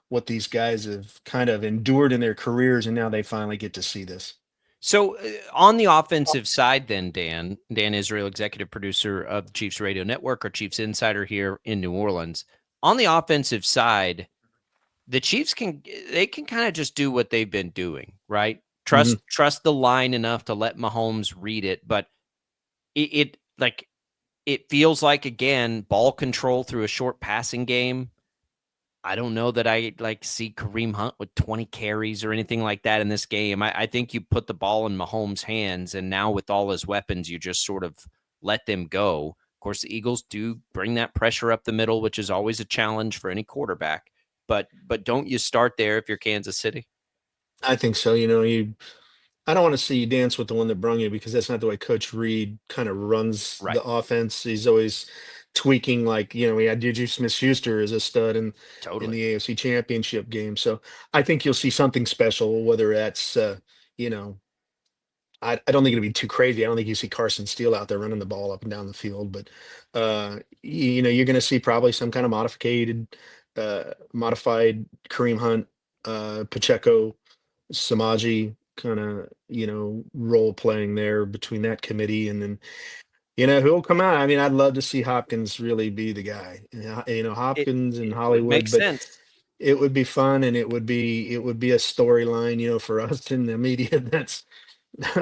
what these guys have kind of endured in their careers, and now they finally get to see this. So on the offensive side then, Dan Israel, executive producer of the Chiefs Radio Network, or Chiefs Insider here in New Orleans. On the offensive side, the Chiefs can kind of just do what they've been doing, right? Trust the line enough to let Mahomes read it, but it feels like, again, ball control through a short passing game. I don't know that I like see Kareem Hunt with 20 carries or anything like that in this game. I think you put the ball in Mahomes' hands, and now with all his weapons, you just sort of let them go. Of course, the Eagles do bring that pressure up the middle, which is always a challenge for any quarterback. But don't you start there if you're Kansas City? I think so. I don't want to see you dance with the one that brung you, because that's not the way Coach Reed kind of runs Right. the offense. He's always tweaking, like, we had Juju Smith-Schuster as a stud in the AFC Championship game. So I think you'll see something special, whether that's, I don't think it'll be too crazy. I don't think you see Carson Steele out there running the ball up and down the field, but you're going to see probably some kind of modified Kareem Hunt, Pacheco, Samaji kind of, role playing there between that committee. And then, who'll come out. I mean, I'd love to see Hopkins really be the guy, Hopkins and Hollywood, makes but sense. it would be fun, and it would be a storyline, for us in the media. That's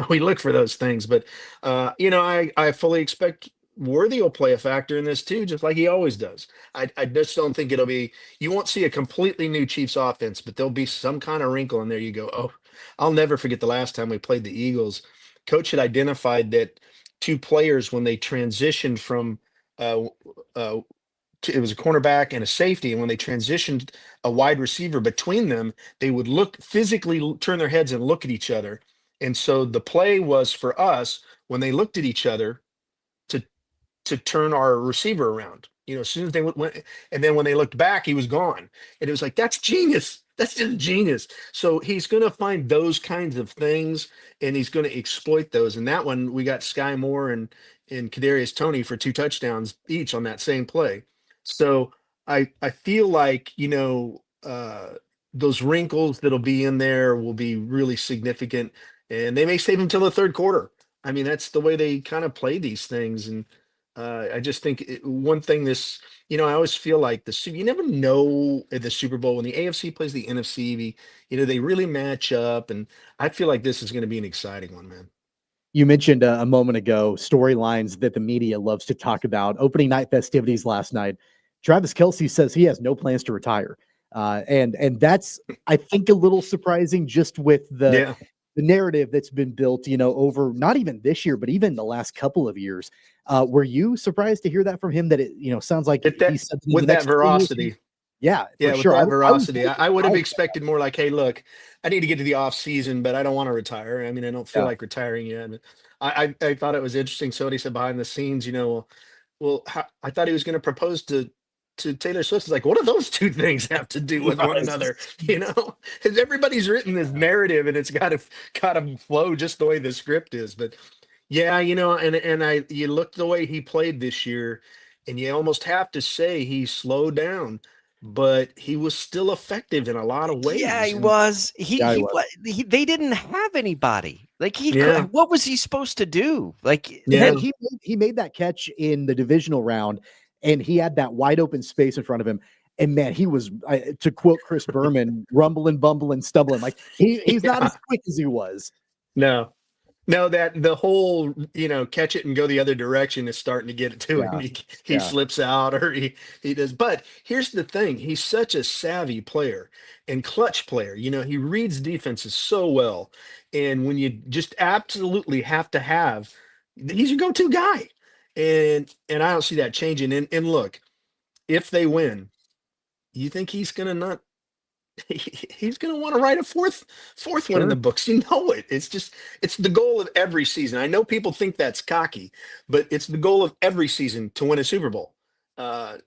we look for those things, but I fully expect Worthy will play a factor in this too, just like he always does. I just don't think it'll be, you won't see a completely new Chiefs offense, but there'll be some kind of wrinkle in there. You go, oh, I'll never forget the last time we played the Eagles. Coach had identified that two players, when they transitioned from it was a cornerback and a safety, and when they transitioned a wide receiver between them, they would physically turn their heads and look at each other. And so the play was for us, when they looked at each other, to turn our receiver around, as soon as they went, and then when they looked back, he was gone. And it was like, that's genius. That's just genius. So he's going to find those kinds of things, and he's going to exploit those. And that one, we got Sky Moore and Kadarius Toney for 2 touchdowns each on that same play. So I feel like, those wrinkles that'll be in there will be really significant, and they may save them till the third quarter. I mean, that's the way they kind of play these things. And I just think one thing I always feel like you never know at the Super Bowl when the AFC plays the NFC, they really match up. And I feel like this is going to be an exciting one, man. You mentioned a moment ago storylines that the media loves to talk about. Opening night festivities last night. Travis Kelce says he has no plans to retire. And that's, I think, a little surprising, just with the narrative that's been built, over not even this year, but even the last couple of years. Were you surprised to hear that from him? That it, sounds like with that veracity. Yeah, with sure. that veracity. I would have expected more like, hey, look, I need to get to the off season, but I don't want to retire. I mean, I don't feel like retiring yet. I thought it was interesting. So what he said behind the scenes, I thought he was going to propose to Taylor Swift. Is like, what do those two things have to do with one another? Because everybody's written this narrative, and it's got to flow just the way the script is. But yeah, and you look the way he played this year, and you almost have to say he slowed down, but he was still effective in a lot of ways. Yeah, he was. They didn't have anybody. Like what was he supposed to do? Like he made that catch in the divisional round, and he had that wide open space in front of him. And man, he was, to quote Chris Berman, rumbling, bumbling, stumbling. Like he's not as quick as he was. No, that the whole, catch it and go the other direction is starting to get it to him. He slips out, or he does. But here's the thing. He's such a savvy player and clutch player. He reads defenses so well. And when you just absolutely have to have, he's your go-to guy. And I don't see that changing. And look, if they win, you think he's going to not, he's going to want to write a fourth one in the books. It's the goal of every season. I know people think that's cocky, but it's the goal of every season to win a Super Bowl.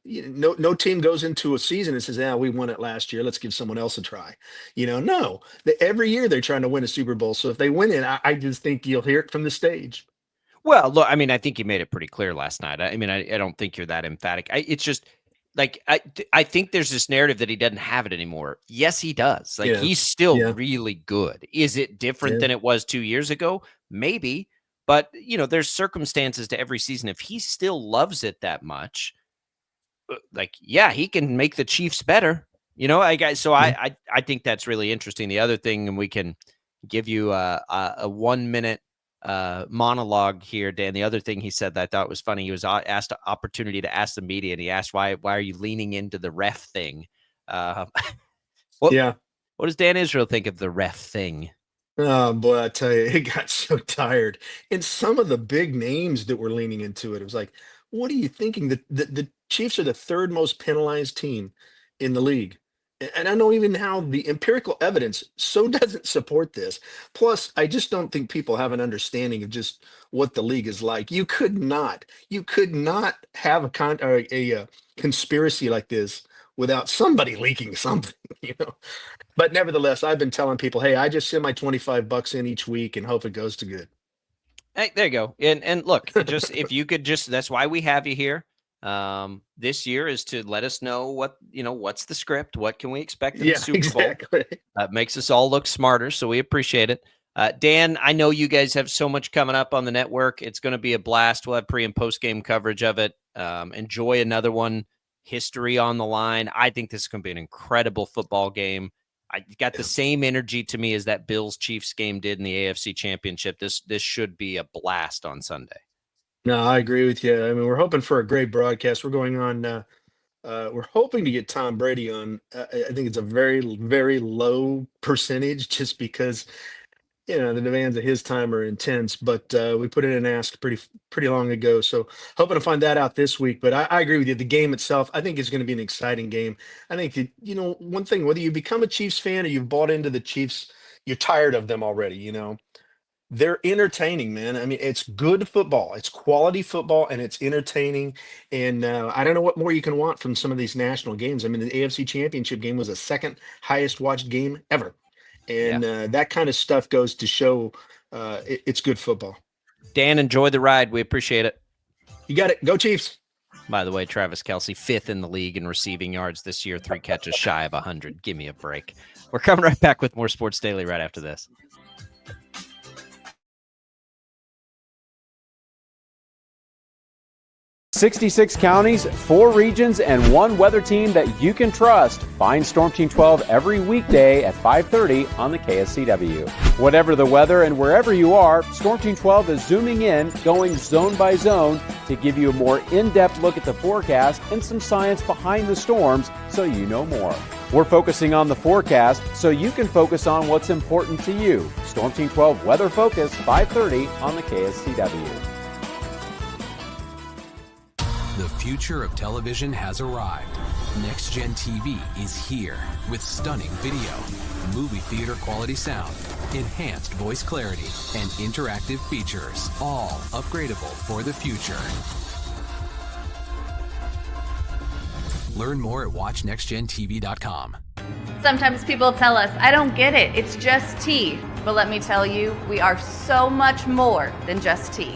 No team goes into a season and says, we won it last year, let's give someone else a try. No, every year they're trying to win a Super Bowl. So if they win it, I just think you'll hear it from the stage. Well, look, I mean, I think you made it pretty clear last night. I mean, I don't think you're that emphatic. It's just, like, I think there's this narrative that he doesn't have it anymore. Yes, he does. Like, he's still really good. Is it different than it was 2 years ago? Maybe. But, there's circumstances to every season. If he still loves it that much, he can make the Chiefs better. I think that's really interesting. The other thing, and we can give you a 1 minute monologue here, Dan. The other thing he said that I thought was funny, he was asked an opportunity to ask the media, and he asked, why are you leaning into the ref thing What does Dan Israel think of the ref thing? Oh boy, I tell you, it got so tired. And some of the big names that were leaning into it, it was like, what are you thinking? The Chiefs are the third most penalized team in the league. And I know even how the empirical evidence so doesn't support this. Plus, I just don't think people have an understanding of just what the league is like. You could not have a conspiracy like this without somebody leaking something, you know. But nevertheless, I've been telling people, hey, I just send my $25 in each week and hope it goes to good. Hey, there you go. And look, just if you could just, that's why we have you here. This year is to let us know what's the script, what can we expect in the Super Bowl. Exactly. Makes us all look smarter, so we appreciate it. Dan, I know you guys have so much coming up on the network. It's going to be a blast. We'll have pre and post game coverage of it. Enjoy another one. History on the line. I think this is going to be an incredible football game. I got the same energy to me as that Bills-Chiefs game did in the AFC Championship. This should be a blast on Sunday. No, I agree with you. I mean, we're hoping for a great broadcast. We're going on. We're hoping to get Tom Brady on. I think it's a very, very low percentage, just because the demands of his time are intense. But we put in an ask pretty long ago, so hoping to find that out this week. But I agree with you. The game itself, I think, is going to be an exciting game. I think one thing, whether you become a Chiefs fan or you've bought into the Chiefs, you're tired of them already. They're entertaining, man. I mean, it's good football. It's quality football, and it's entertaining. And I don't know what more you can want from some of these national games. I mean, the AFC Championship game was the second highest watched game ever. And that kind of stuff goes to show it's good football. Dan, enjoy the ride. We appreciate it. You got it. Go Chiefs. By the way, Travis Kelce, 5th in the league in receiving yards this year, 3 catches shy of 100. Give me a break. We're coming right back with more Sports Daily right after this. 66 counties, 4 regions, and 1 weather team that you can trust. Find Storm Team 12 every weekday at 5:30 on the KSCW. Whatever the weather and wherever you are, Storm Team 12 is zooming in, going zone by zone to give you a more in-depth look at the forecast and some science behind the storms so you know more. We're focusing on the forecast so you can focus on what's important to you. Storm Team 12 Weather Focus, 5:30 on the KSCW. The future of television has arrived. Next Gen TV is here with stunning video, movie theater quality sound, enhanced voice clarity, and interactive features, all upgradable for the future. Learn more at watchnextgentv.com. Sometimes people tell us, I don't get it, it's just tea. But let me tell you, we are so much more than just tea.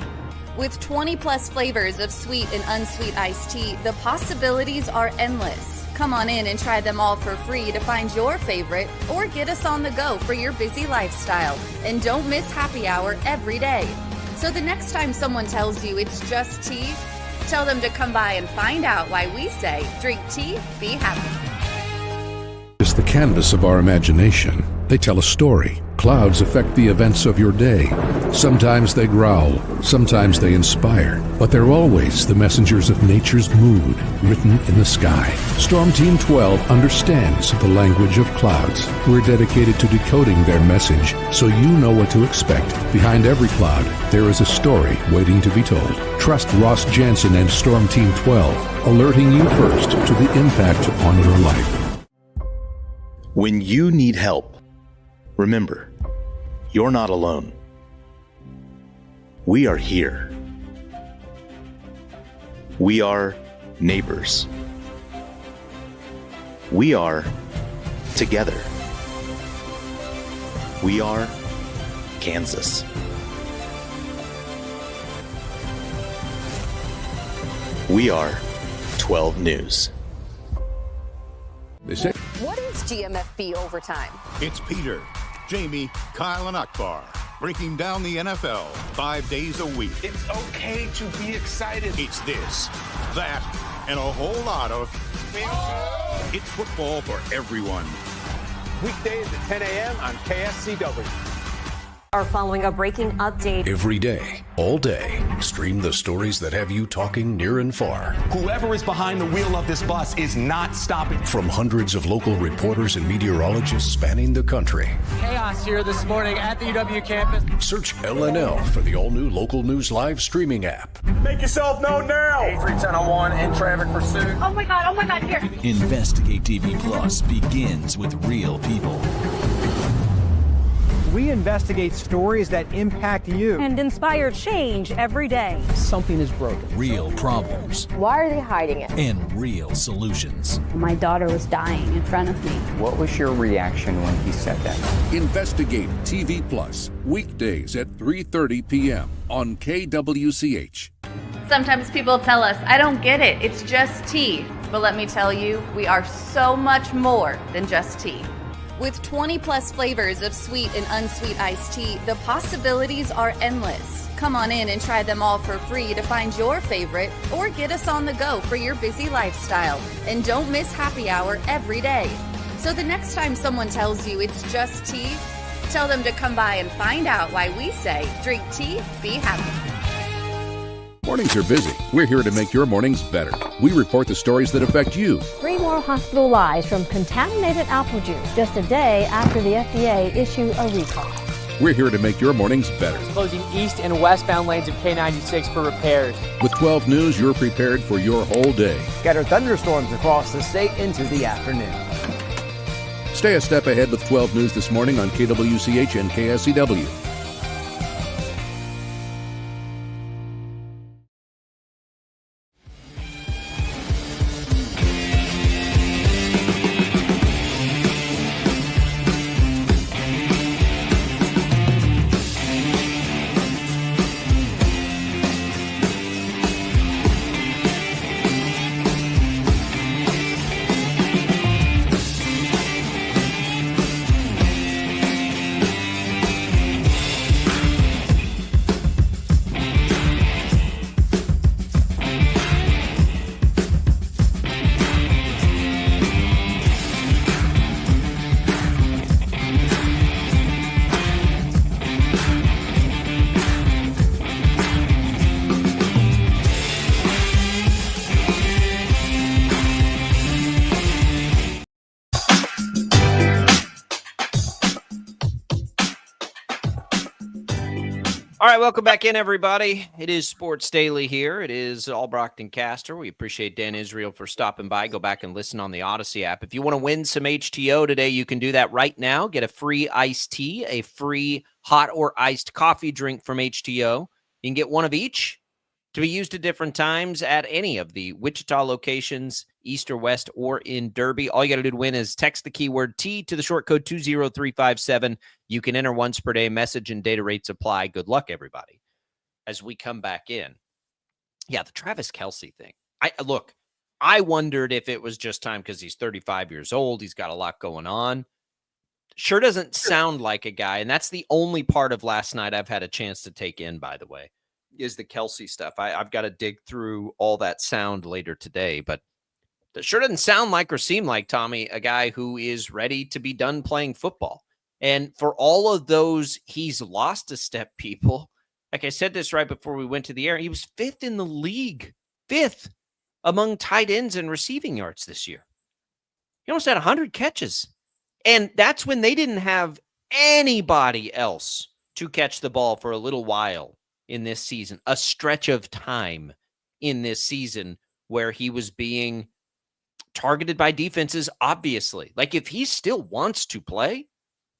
With 20 plus flavors of sweet and unsweet iced tea, the possibilities are endless. Come on in and try them all for free to find your favorite, or get us on the go for your busy lifestyle. And don't miss happy hour every day. So the next time someone tells you it's just tea, tell them to come by and find out why we say, drink tea, be happy. It's the canvas of our imagination. They tell a story. Clouds affect the events of your day. Sometimes they growl, sometimes they inspire, but they're always the messengers of nature's mood, written in the sky. Storm Team 12 understands the language of clouds. We're dedicated to decoding their message so you know what to expect. Behind every cloud, there is a story waiting to be told. Trust Ross Jansen and Storm Team 12, alerting you first to the impact on your life. When you need help, remember, you're not alone. We are here. We are neighbors. We are together. We are Kansas. We are 12 News. What is GMFB Overtime? It's Peter, Jamie, Kyle, and Akbar breaking down the NFL 5 days a week. It's okay to be excited. It's this, that, and a whole lot of It's football for everyone. Weekdays at 10 a.m. on KSCW. Are following a breaking update. Every day, All day, stream the stories that have you talking near and far. Whoever is behind the wheel of this bus is not stopping. From hundreds of local reporters and meteorologists spanning the country. Chaos here this morning at the UW campus. Search LNL for the all-new Local News Live streaming app. Make yourself known now. 83101 in traffic pursuit. Oh my God, here. Investigate TV Plus begins with real people. We investigate stories that impact you. And inspire change every day. Something is broken. Real problems Why are they hiding it? and real solutions. My daughter was dying in front of me. What was your reaction when he said that? Investigate TV Plus, weekdays at 3:30 p.m. on KWCH. Sometimes people tell us, I don't get it, it's just tea. But let me tell you, we are so much more than just tea. With 20 plus flavors of sweet and unsweet iced tea, the possibilities are endless. Come on in and try them all for free to find your favorite or get us on the go for your busy lifestyle. And don't miss happy hour every day. So the next time someone tells you it's just tea, tell them to come by and find out why we say drink tea, be happy. Mornings are busy. We're here to make your mornings better. We report the stories that affect you. 3 more hospital lies from contaminated apple juice just a day after the FDA issued a recall. We're here to make your mornings better. Closing east and westbound lanes of K96 for repairs. With 12 News, you're prepared for your whole day. Scattered thunderstorms across the state into the afternoon. Stay a step ahead with 12 News this morning on KWCH and KSCW. All right, welcome back in, everybody. It is Sports Daily here. It is Albrocht and Caster. We appreciate Dan Israel for stopping by. Go back and listen on the Odyssey app. If you want to win some HTO today, you can do that right now. Get a free iced tea, a free hot or iced coffee drink from HTO. You can get one of each to be used at different times at any of the Wichita locations, east or west, or in Derby. All you got to do to win is text the keyword T to the short code 20357. You can enter once per day. Message and data rates apply. Good luck, everybody. As we come back in. Yeah, the Travis Kelce thing. I wondered if it was just time because he's 35 years old. He's got a lot going on. Sure doesn't sound like a guy. And that's the only part of last night I've had a chance to take in, by the way, is the Kelce stuff. I've got to dig through all that sound later today. But that sure doesn't sound like or seem like, Tommy, a guy who is ready to be done playing football. And for all of those, he's lost a step, people. Like I said this right before we went to the air, he was 5th in the league, 5th among tight ends and receiving yards this year. He almost had 100 catches. And that's when they didn't have anybody else to catch the ball for a little while in this season, a stretch of time in this season where he was being targeted by defenses, obviously. Like, if he still wants to play,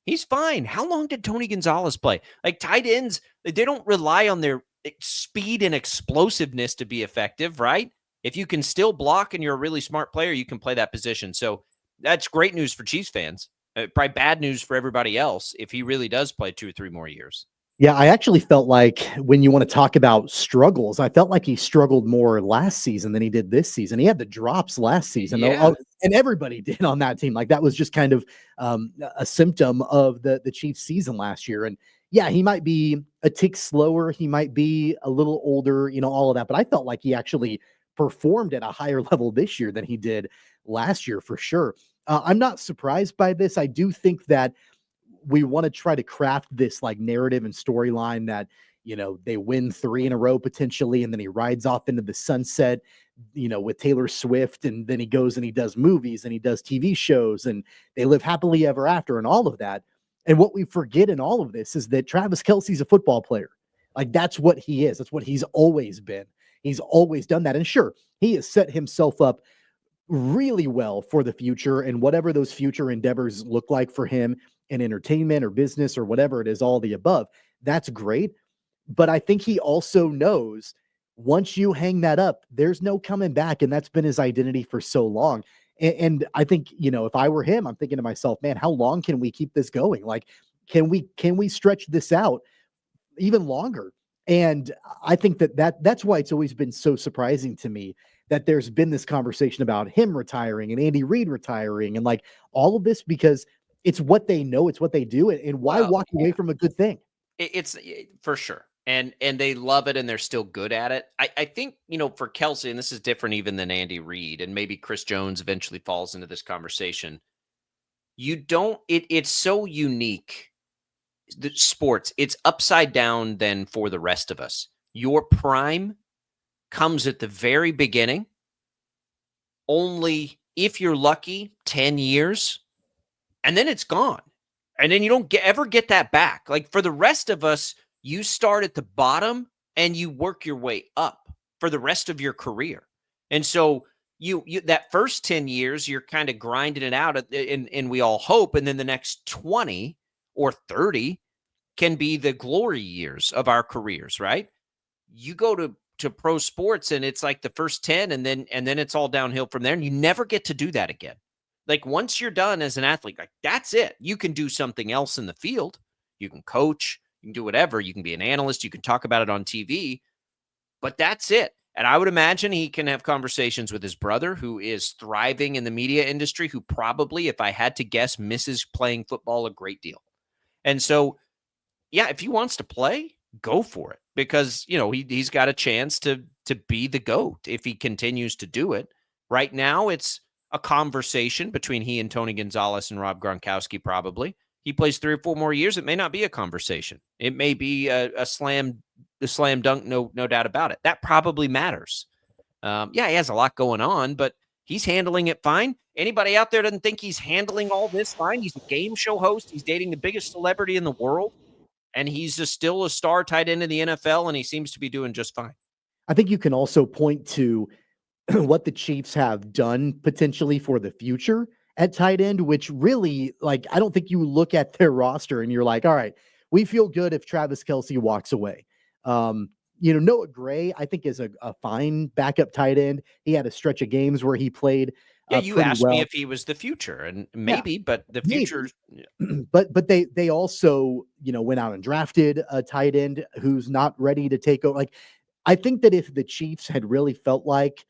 he's fine. How long did Tony Gonzalez play? Like, tight ends, they don't rely on their speed and explosiveness to be effective, right? If you can still block and you're a really smart player, you can play that position. So that's great news for Chiefs fans. Probably bad news for everybody else if he really does play 2 or 3 more years. Yeah, I actually felt like when you want to talk about struggles, I felt like he struggled more last season than he did this season. He had the drops last season, and everybody did on that team. Like, that was just kind of a symptom of the Chiefs season last year. And yeah, he might be a tick slower. He might be a little older, all of that. But I felt like he actually performed at a higher level this year than he did last year, for sure. I'm not surprised by this. I do think that we want to try to craft this like narrative and storyline that, they win 3 in a row potentially, and then he rides off into the sunset, with Taylor Swift, and then he goes and he does movies and he does TV shows, and they live happily ever after and all of that. And what we forget in all of this is that Travis Kelce's a football player. Like, that's what he is. That's what he's always been. He's always done that. And sure, he has set himself up really well for the future, and whatever those future endeavors look like for him in entertainment or business or whatever it is, all the above, that's great. But I think he also knows once you hang that up, there's no coming back. And that's been his identity for so long. And I think, if I were him, I'm thinking to myself, man, how long can we keep this going? Like, can we stretch this out even longer? And I think that's why it's always been so surprising to me that there's been this conversation about him retiring and Andy Reid retiring and like all of this, because it's what they know, it's what they do. And why walk away from a good thing? It's for sure. And they love it, and they're still good at it. I think, for Kelce, and this is different even than Andy Reid, and maybe Chris Jones eventually falls into this conversation. It's so unique. The sports, it's upside down than for the rest of us. Your prime comes at the very beginning. Only, if you're lucky, 10 years, and then it's gone. And then you don't ever get that back. Like, for the rest of us, you start at the bottom and you work your way up for the rest of your career. And so you that first 10 years, you're kind of grinding it out, and we all hope. And then the next 20 or 30 can be the glory years of our careers, right? You go to pro sports, and it's like the first 10, and then it's all downhill from there. And you never get to do that again. Like, once you're done as an athlete, like, that's it. You can do something else in the field. You can coach, you can do whatever. You can be an analyst. You can talk about it on TV, but that's it. And I would imagine he can have conversations with his brother, who is thriving in the media industry, who probably, if I had to guess, misses playing football a great deal. And so, yeah, if he wants to play, go for it, because, he's got a chance to be the GOAT if he continues to do it. Right now, it's a conversation between he and Tony Gonzalez and Rob Gronkowski, probably. He plays 3 or 4 more years, it may not be a conversation. It may be a slam dunk, no doubt about it. That probably matters. He has a lot going on, but he's handling it fine. Anybody out there doesn't think he's handling all this fine? He's a game show host. He's dating the biggest celebrity in the world, and he's still a star tight end in the NFL, and he seems to be doing just fine. I think you can also point to what the Chiefs have done potentially for the future at tight end, which really, like, I don't think you look at their roster and you're like, all right, we feel good if Travis Kelce walks away. Noah Gray, I think, is a fine backup tight end. He had a stretch of games where he played. You asked me if he was the future, and maybe, but the future. But they also, went out and drafted a tight end who's not ready to take over. Like, I think that if the Chiefs had really felt like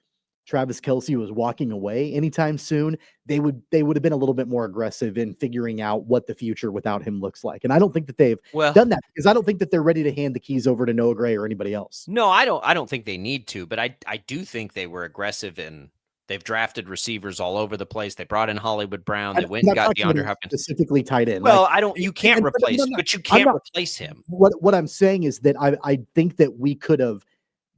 Travis Kelce was walking away anytime soon, they would have been a little bit more aggressive in figuring out what the future without him looks like. And I don't think that they've done that, because I don't think that they're ready to hand the keys over to Noah Gray or anybody else. No, I don't think they need to, but I do think they were aggressive in. They've drafted receivers all over the place. They brought in Hollywood Brown. They went and got DeAndre Hopkins. Specifically tight end. Well, you can't replace, but you can't replace him. What I'm saying is that I think that we could have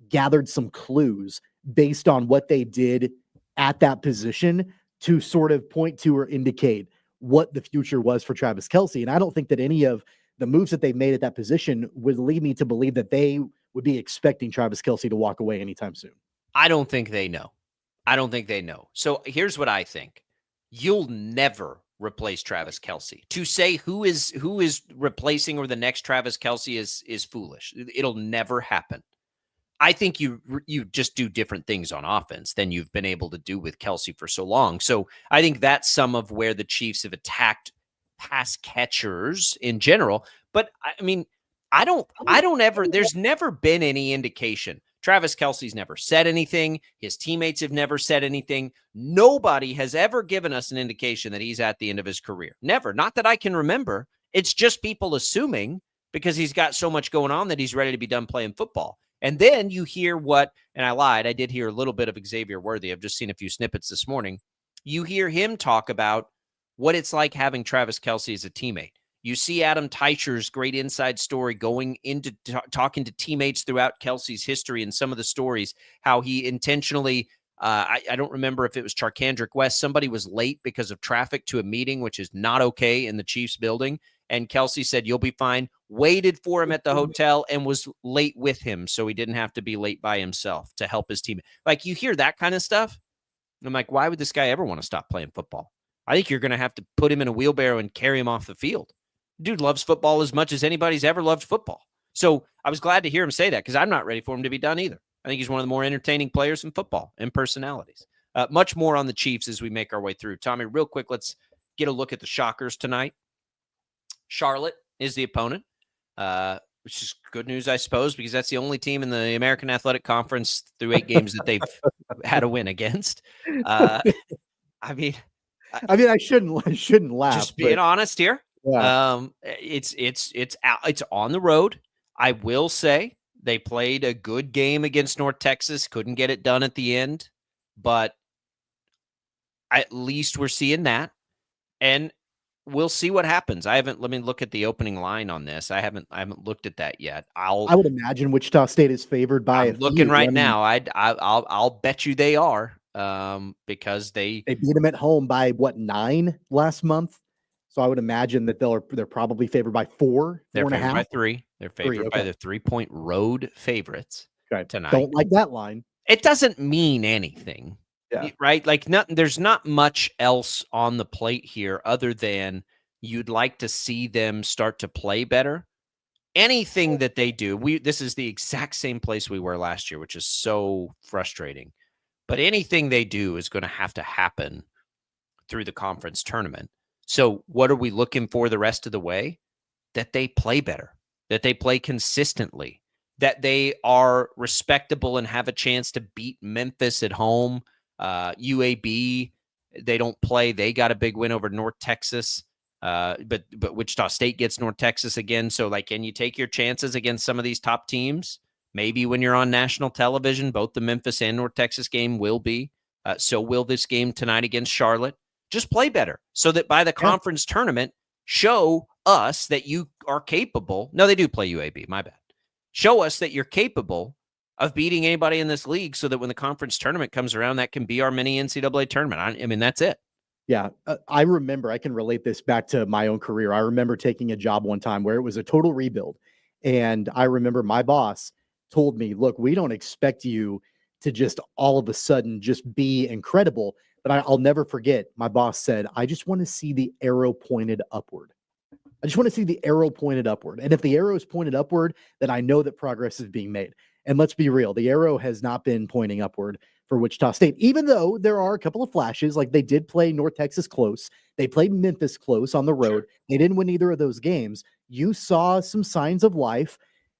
gathered some clues based on what they did at that position to sort of point to or indicate what the future was for Travis Kelce. And I don't think that any of the moves that they've made at that position would lead me to believe that they would be expecting Travis Kelce to walk away anytime soon. I don't think they know. So here's what I think. You'll never replace Travis Kelce. To say who is replacing or the next Travis Kelce is foolish. It'll never happen. I think you just do different things on offense than you've been able to do with Kelce for so long. So I think that's some of where the Chiefs have attacked pass catchers in general. But I mean, there's never been any indication. Travis Kelce's never said anything. His teammates have never said anything. Nobody has ever given us an indication that he's at the end of his career. Never. Not that I can remember. It's just people assuming because he's got so much going on that he's ready to be done playing football. And then you hear and I lied, I did hear a little bit of Xavier Worthy. I've just seen a few snippets this morning. You hear him talk about what it's like having Travis Kelce as a teammate. You see Adam Teicher's great inside story going into talking to teammates throughout Kelsey's history and some of the stories, how he intentionally, I don't remember if it was Charkandrick West, somebody was late because of traffic to a meeting, which is not okay in the Chiefs building. And Kelsey said, you'll be fine, waited for him at the hotel and was late with him so he didn't have to be late by himself to help his team. Like, you hear that kind of stuff. I'm like, why would this guy ever want to stop playing football? I think you're going to have to put him in a wheelbarrow and carry him off the field. Dude loves football as much as anybody's ever loved football. So I was glad to hear him say that because I'm not ready for him to be done either. I think he's one of the more entertaining players in football and personalities. Much more on the Chiefs as we make our way through. Tommy, real quick, let's get a look at the shockers tonight. Charlotte is the opponent, which is good news, I suppose, because that's the only team in the American Athletic Conference through 8 games that they've had a win against. I mean, I shouldn't laugh. Just being honest here. Yeah. It's on the road. I will say they played a good game against North Texas. Couldn't get it done at the end, but at least we're seeing that, and we'll see what happens. Let me look at the opening line on this. I haven't looked at that yet. I would imagine Wichita State is favored by. I'm looking right now. I'll bet you they are, because they beat them at home by 9 last month. So I would imagine that they're probably favored by 4. They're 4.5. favored by 3. They're favored by the 3-point road favorites tonight. Don't like that line. It doesn't mean anything, right? Like, there's not much else on the plate here other than you'd like to see them start to play better. Anything that they do, this is the exact same place we were last year, which is so frustrating. But anything they do is going to have to happen through the conference tournament. So what are we looking for the rest of the way? That they play better, that they play consistently, that they are respectable and have a chance to beat Memphis at home. UAB, they don't play. They got a big win over North Texas, but Wichita State gets North Texas again. So, like, can you take your chances against some of these top teams? Maybe when you're on national television, both the Memphis and North Texas game will be. So will this game tonight against Charlotte. Just play better so that by the conference tournament, show us that you are capable. No, they do play UAB. My bad. Show us that you're capable of beating anybody in this league so that when the conference tournament comes around, that can be our mini NCAA tournament. I mean, that's it. Yeah. I remember, I can relate this back to my own career. I remember taking a job one time where it was a total rebuild. And I remember my boss told me, look, we don't expect you to just all of a sudden just be incredible. But I'll never forget, my boss said, I just want to see the arrow pointed upward. I just want to see the arrow pointed upward. And if the arrow is pointed upward, then I know that progress is being made. And let's be real, the arrow has not been pointing upward for Wichita State, even though there are a couple of flashes. Like, they did play North Texas close. They played Memphis close on the road. They didn't win either of those games. You saw some signs of life,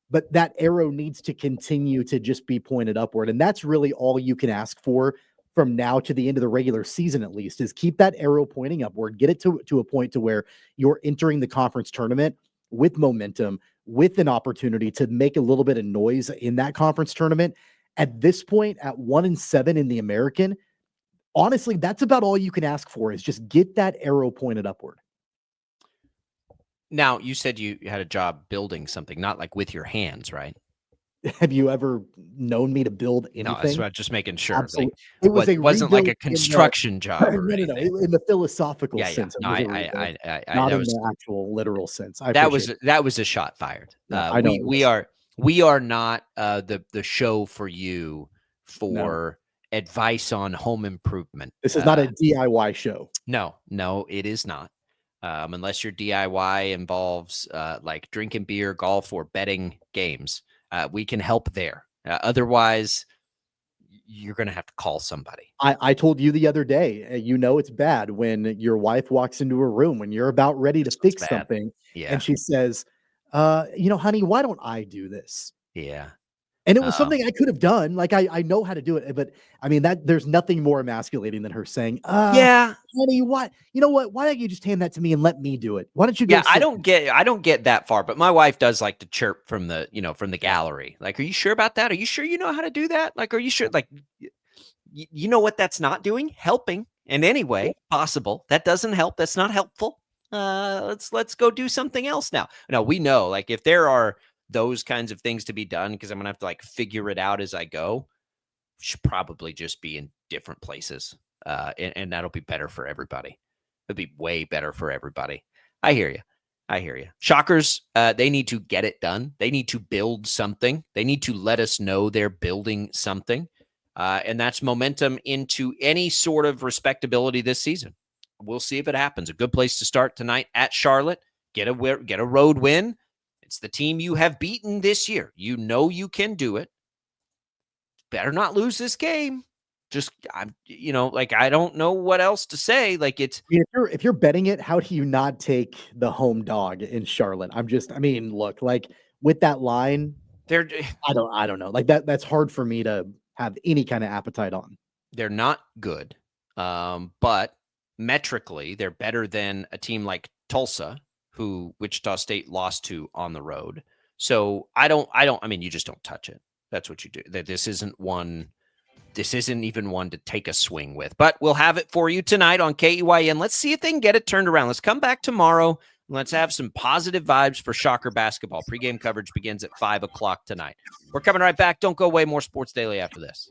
but that arrow needs to continue to just be pointed upward. And that's really all you can ask for from now to the end of the regular season, at least, is keep that arrow pointing upward, get it to a point to where you're entering the conference tournament with momentum, with an opportunity to make a little bit of noise in that conference tournament. At this point, at 1-7 in the American, honestly, that's about all you can ask for, is just get that arrow pointed upward. Now, you said you had a job building something, not like with your hands, right? Have you ever known me to build anything? No, that's what, just making sure. Absolutely. Like, it wasn't like a construction job. No, in the philosophical sense. No, not in the actual literal sense. That was a shot fired. I know we are not the show for you for advice on home improvement. This is not a DIY show. No, it is not. Unless your DIY involves like drinking beer, golf, or betting games. We can help there. Otherwise, you're going to have to call somebody. I told you the other day, it's bad when your wife walks into a room when you're about ready to fix something. Yeah. And she says, honey, why don't I do this? Yeah. And it was something I could have done. Like, I know how to do it, but I mean, there's nothing more emasculating than her saying, honey, why don't you just hand that to me and let me do it? Why don't you go I don't get that far, but my wife does like to chirp from the gallery. Like, are you sure about that? Are you sure you know how to do that? Like, are you sure? Like, you know what that's not doing? Helping in any way possible. That doesn't help. That's not helpful. let's go do something else now. No, we know, like, if there are those kinds of things to be done, because I'm gonna have to like figure it out as I go, should probably just be in different places, and that'll be better for everybody. It'd be way better for everybody. I hear you. Shockers, they need to get it done. They need to build something. They need to let us know they're building something. And that's momentum into any sort of respectability this season. We'll see if it happens. A good place to start tonight at Charlotte. Get a road win. It's the team you have beaten this year. You know you can do it. Better not lose this game. Just, I don't know what else to say. Like, it's if you're betting it, how do you not take the home dog in Charlotte? Look, like with that line, I don't know. Like that's hard for me to have any kind of appetite on. They're not good. But metrically, they're better than a team like Tulsa, who Wichita State lost to on the road. So you just don't touch it. That's what you do. This isn't even one to take a swing with, but we'll have it for you tonight on KEYN. Let's see if they can get it turned around. Let's come back tomorrow. And let's have some positive vibes for Shocker basketball. Pre-game coverage begins at 5 o'clock tonight. We're coming right back. Don't go away. More Sports Daily after this.